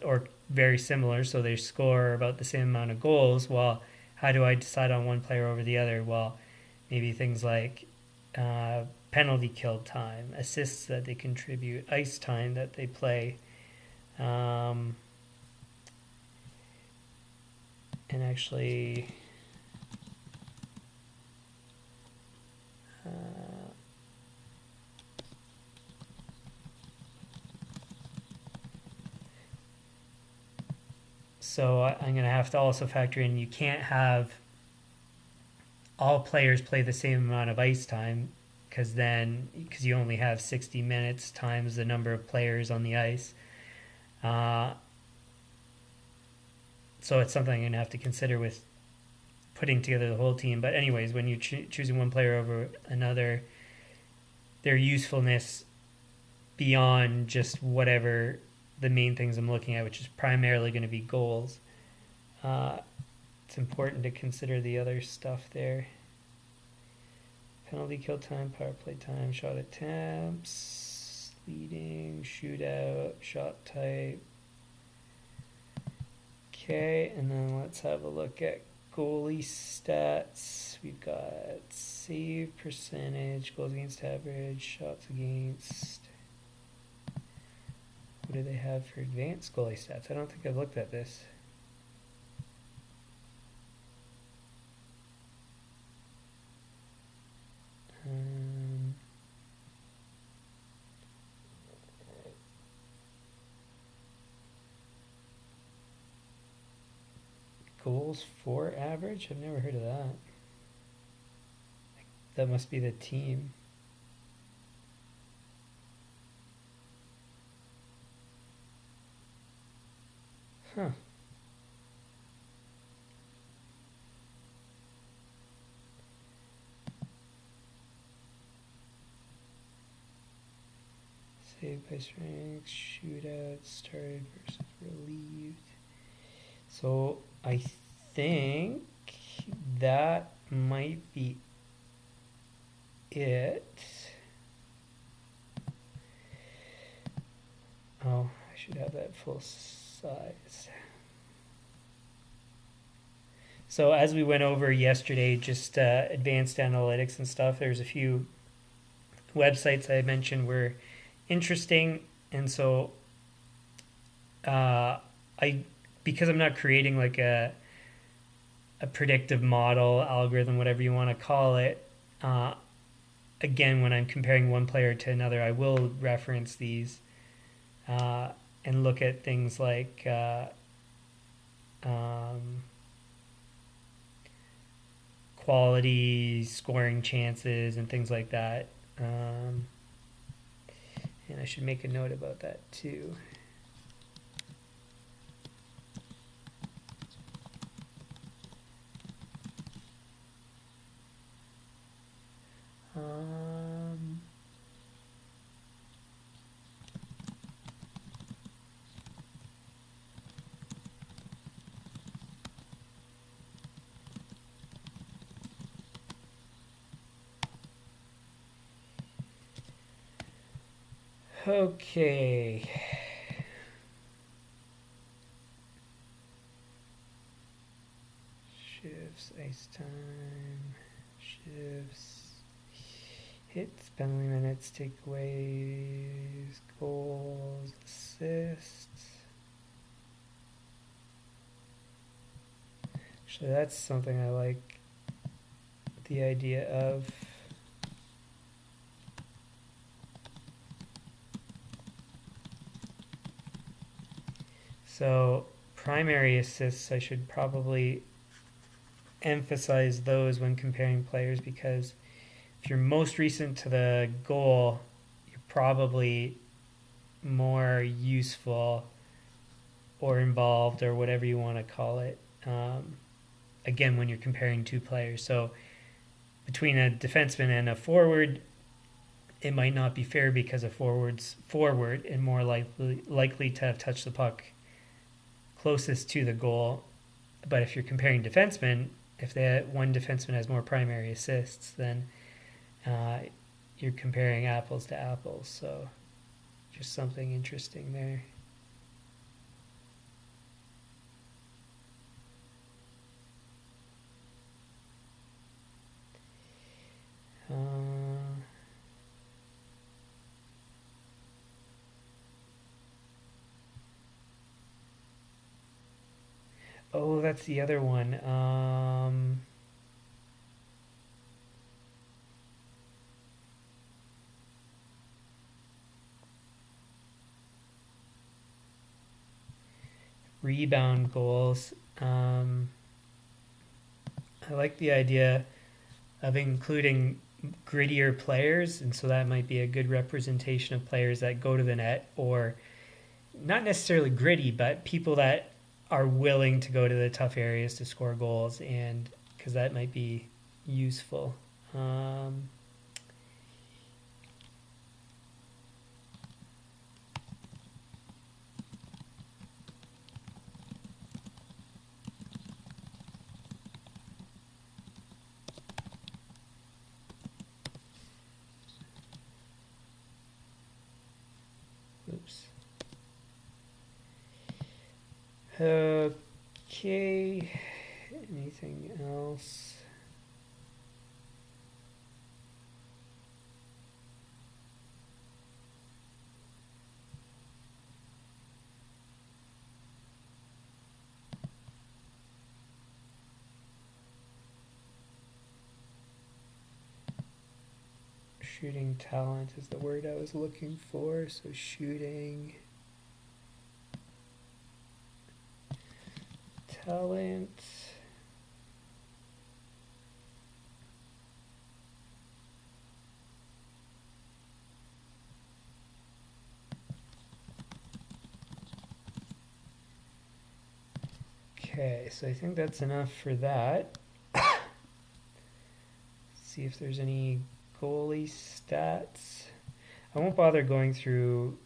or very similar, so they score about the same amount of goals. Well, how do I decide on one player over the other? Well, maybe things like penalty kill time, assists that they contribute, ice time that they play, and actually so I'm going to have to also factor in you can't have all players play the same amount of ice time because you only have 60 minutes times the number of players on the ice. So it's something I'm going to have to consider with putting together the whole team. But anyways, when you're choosing one player over another, their usefulness beyond just whatever the main things I'm looking at, which is primarily going to be goals. It's important to consider the other stuff there. Penalty kill time, power play time, shot attempts, leading, shootout, shot type. Okay, and then let's have a look at goalie stats. We've got save percentage, goals against average, shots against. What do they have for advanced goalie stats? I don't think I've looked at this. Goals for average? I've never heard of that. That must be the team. Huh. Saved by strength, shootout, started versus relieved. So I think that might be it. Oh, I should have that full size. So as we went over yesterday, just advanced analytics and stuff, there's a few websites I mentioned were interesting, and so because I'm not creating like a predictive model, algorithm, whatever you want to call it, again, when I'm comparing one player to another, I will reference these and look at things like quality, scoring chances, and things like that. And I should make a note about that too. Okay. Shifts, ice time, shifts, hits, penalty minutes, takeaways, goals, assists. Actually, that's something I like the idea of. So, primary assists, I should probably emphasize those when comparing players because if you're most recent to the goal, you're probably more useful or involved or whatever you want to call it. Again, when you're comparing two players. So between a defenseman and a forward, it might not be fair because a forward's forward and more likely to have touched the puck closest to the goal. But if you're comparing defensemen, if one defenseman has more primary assists, then you're comparing apples to apples. So just something interesting there. Oh, that's the other one. Rebound goals. I like the idea of including grittier players, and so that might be a good representation of players that go to the net, or not necessarily gritty, but people that are willing to go to the tough areas to score goals, and because that might be useful. Oops. Okay. Anything else? Shooting talent is the word I was looking for. So shooting talent. Okay, so I think that's enough for that. See if there's any goalie stats. I won't bother going through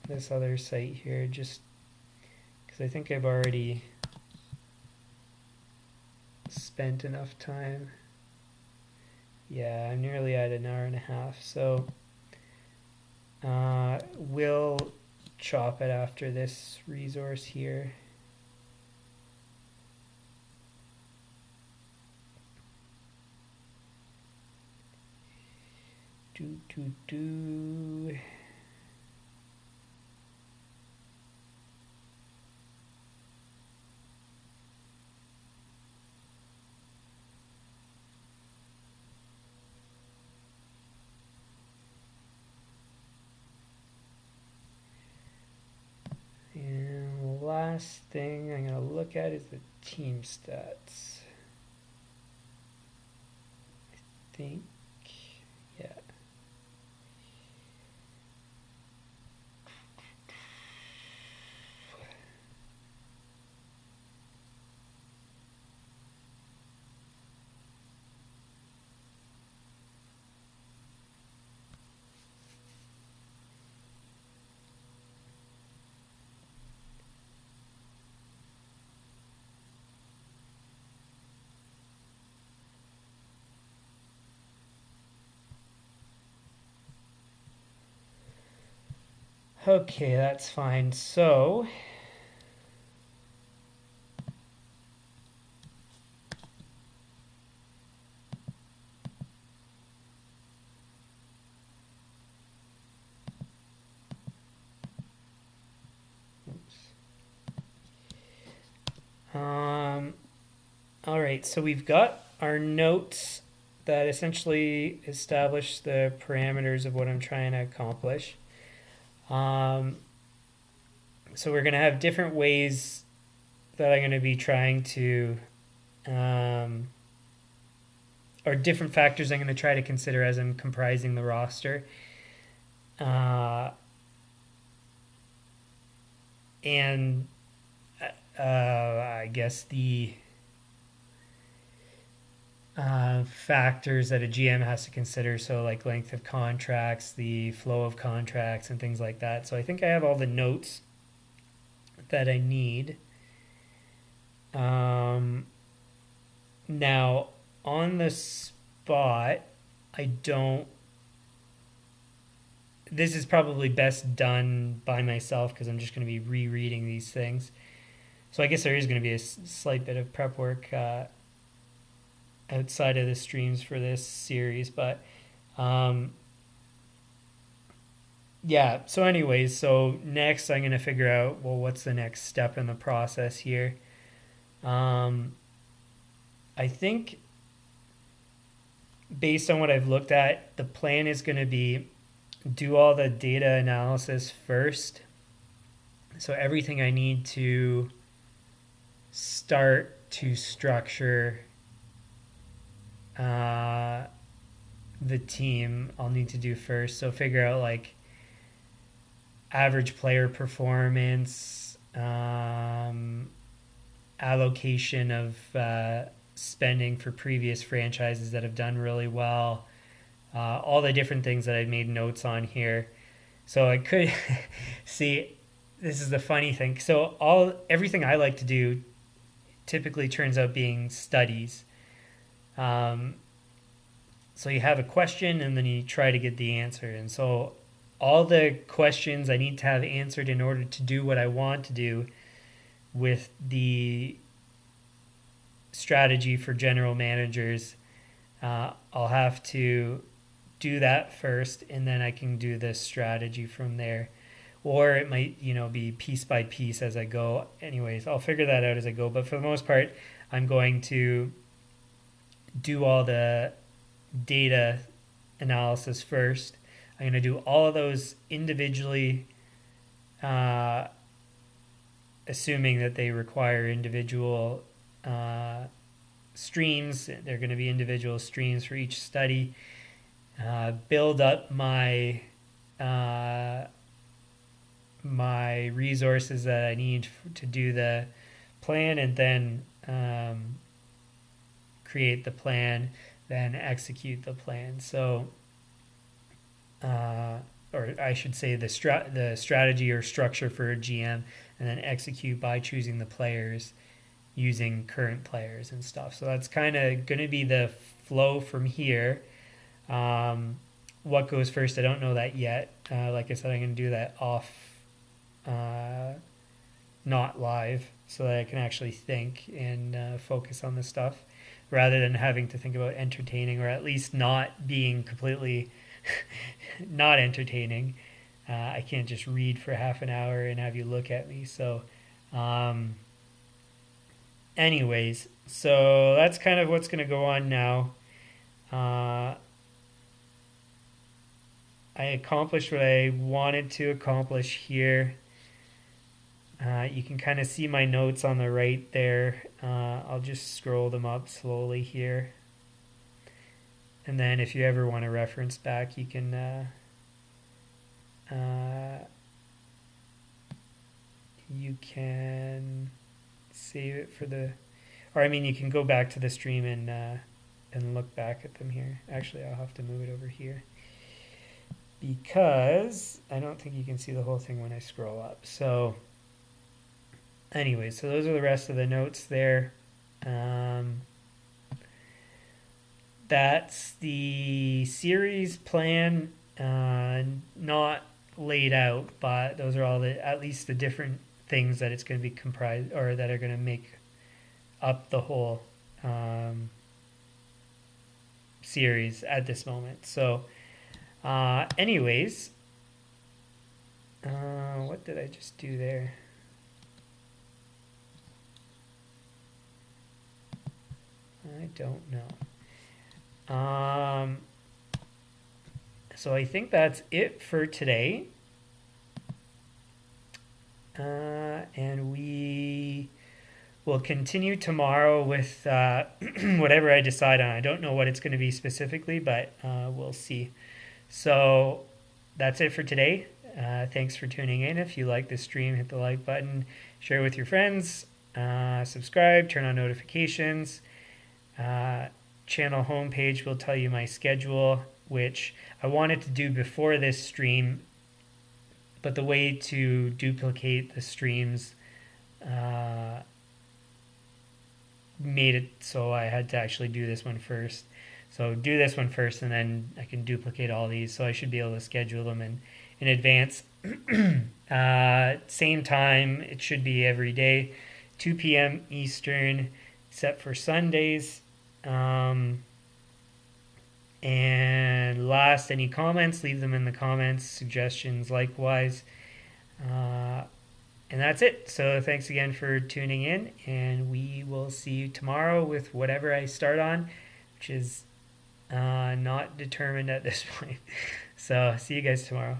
this other site here just because I think I've already spent enough time. Yeah, I'm nearly at an hour and a half, so we'll chop it after this resource here. Do. And the last thing I'm going to look at is the team stats. I think, yeah. Okay, that's fine. So, um, all right. So we've got our notes that essentially establish the parameters of what I'm trying to accomplish. Um, so we're going to have different ways that I'm going to be trying to, um, or different factors I'm going to try to consider as I'm comprising the roster. Uh, and I guess the factors that a GM has to consider, so like length of contracts, the flow of contracts, and things like that. So I think I have all the notes that I need. Now, on the spot, I don't. This is probably best done by myself because I'm just going to be rereading these things. So I guess there is going to be a slight bit of prep work outside of the streams for this series, but um, yeah. So, anyways, so next I'm going to figure out, well, what's the next step in the process here. Um, I think based on what I've looked at, the plan is going to be do all the data analysis first. So everything I need to start to structure the team, I'll need to do first. So figure out like average player performance, allocation of spending for previous franchises that have done really well, all the different things that I made notes on here. So I could see, this is the funny thing. So everything I like to do typically turns out being studies. So you have a question and then you try to get the answer. And so all the questions I need to have answered in order to do what I want to do with the strategy for general managers, I'll have to do that first and then I can do the strategy from there. Or it might, be piece by piece as I go. Anyways, I'll figure that out as I go. But for the most part, I'm going to do all the data analysis first. I'm going to do all of those individually, assuming that they require individual streams. They're going to be individual streams for each study. Build up my my resources that I need to do the plan, and then create the plan, then execute the plan. So, or I should say the strategy or structure for a GM, and then execute by choosing the players using current players and stuff. So that's kind of going to be the flow from here. What goes first, I don't know that yet. Like I said, I'm going to do that off, not live, so that I can actually think and focus on this stuff rather than having to think about entertaining, or at least not being completely not entertaining. I can't just read for half an hour and have you look at me. So, anyways, so that's kind of what's going to go on now. I accomplished what I wanted to accomplish here. You can kind of see my notes on the right there. I'll just scroll them up slowly here. And then if you ever want to reference back, you can save it for the, or I mean, you can go back to the stream and look back at them here. Actually, I'll have to move it over here because I don't think you can see the whole thing when I scroll up. So anyway, so those are the rest of the notes there. That's the series plan. Not laid out, but those are all at least the different things that it's going to be comprised, or that are going to make up the whole series at this moment. So, anyways, what did I just do there? I don't know. So I think that's it for today. And we will continue tomorrow with whatever I decide on. I don't know what it's going to be specifically, but we'll see. So that's it for today. Thanks for tuning in. If you like this stream, hit the like button, share with your friends, subscribe, turn on notifications. Channel homepage will tell you my schedule, which I wanted to do before this stream, but the way to duplicate the streams made it so I had to actually do this one first. So do this one first, and then I can duplicate all these. So I should be able to schedule them in advance. Same time, it should be every day, 2 p.m. Eastern, except for Sundays. And last, any comments, leave them in the comments, suggestions likewise. And that's it. So thanks again for tuning in, and we will see you tomorrow with whatever I start on, which is not determined at this point. So see you guys tomorrow.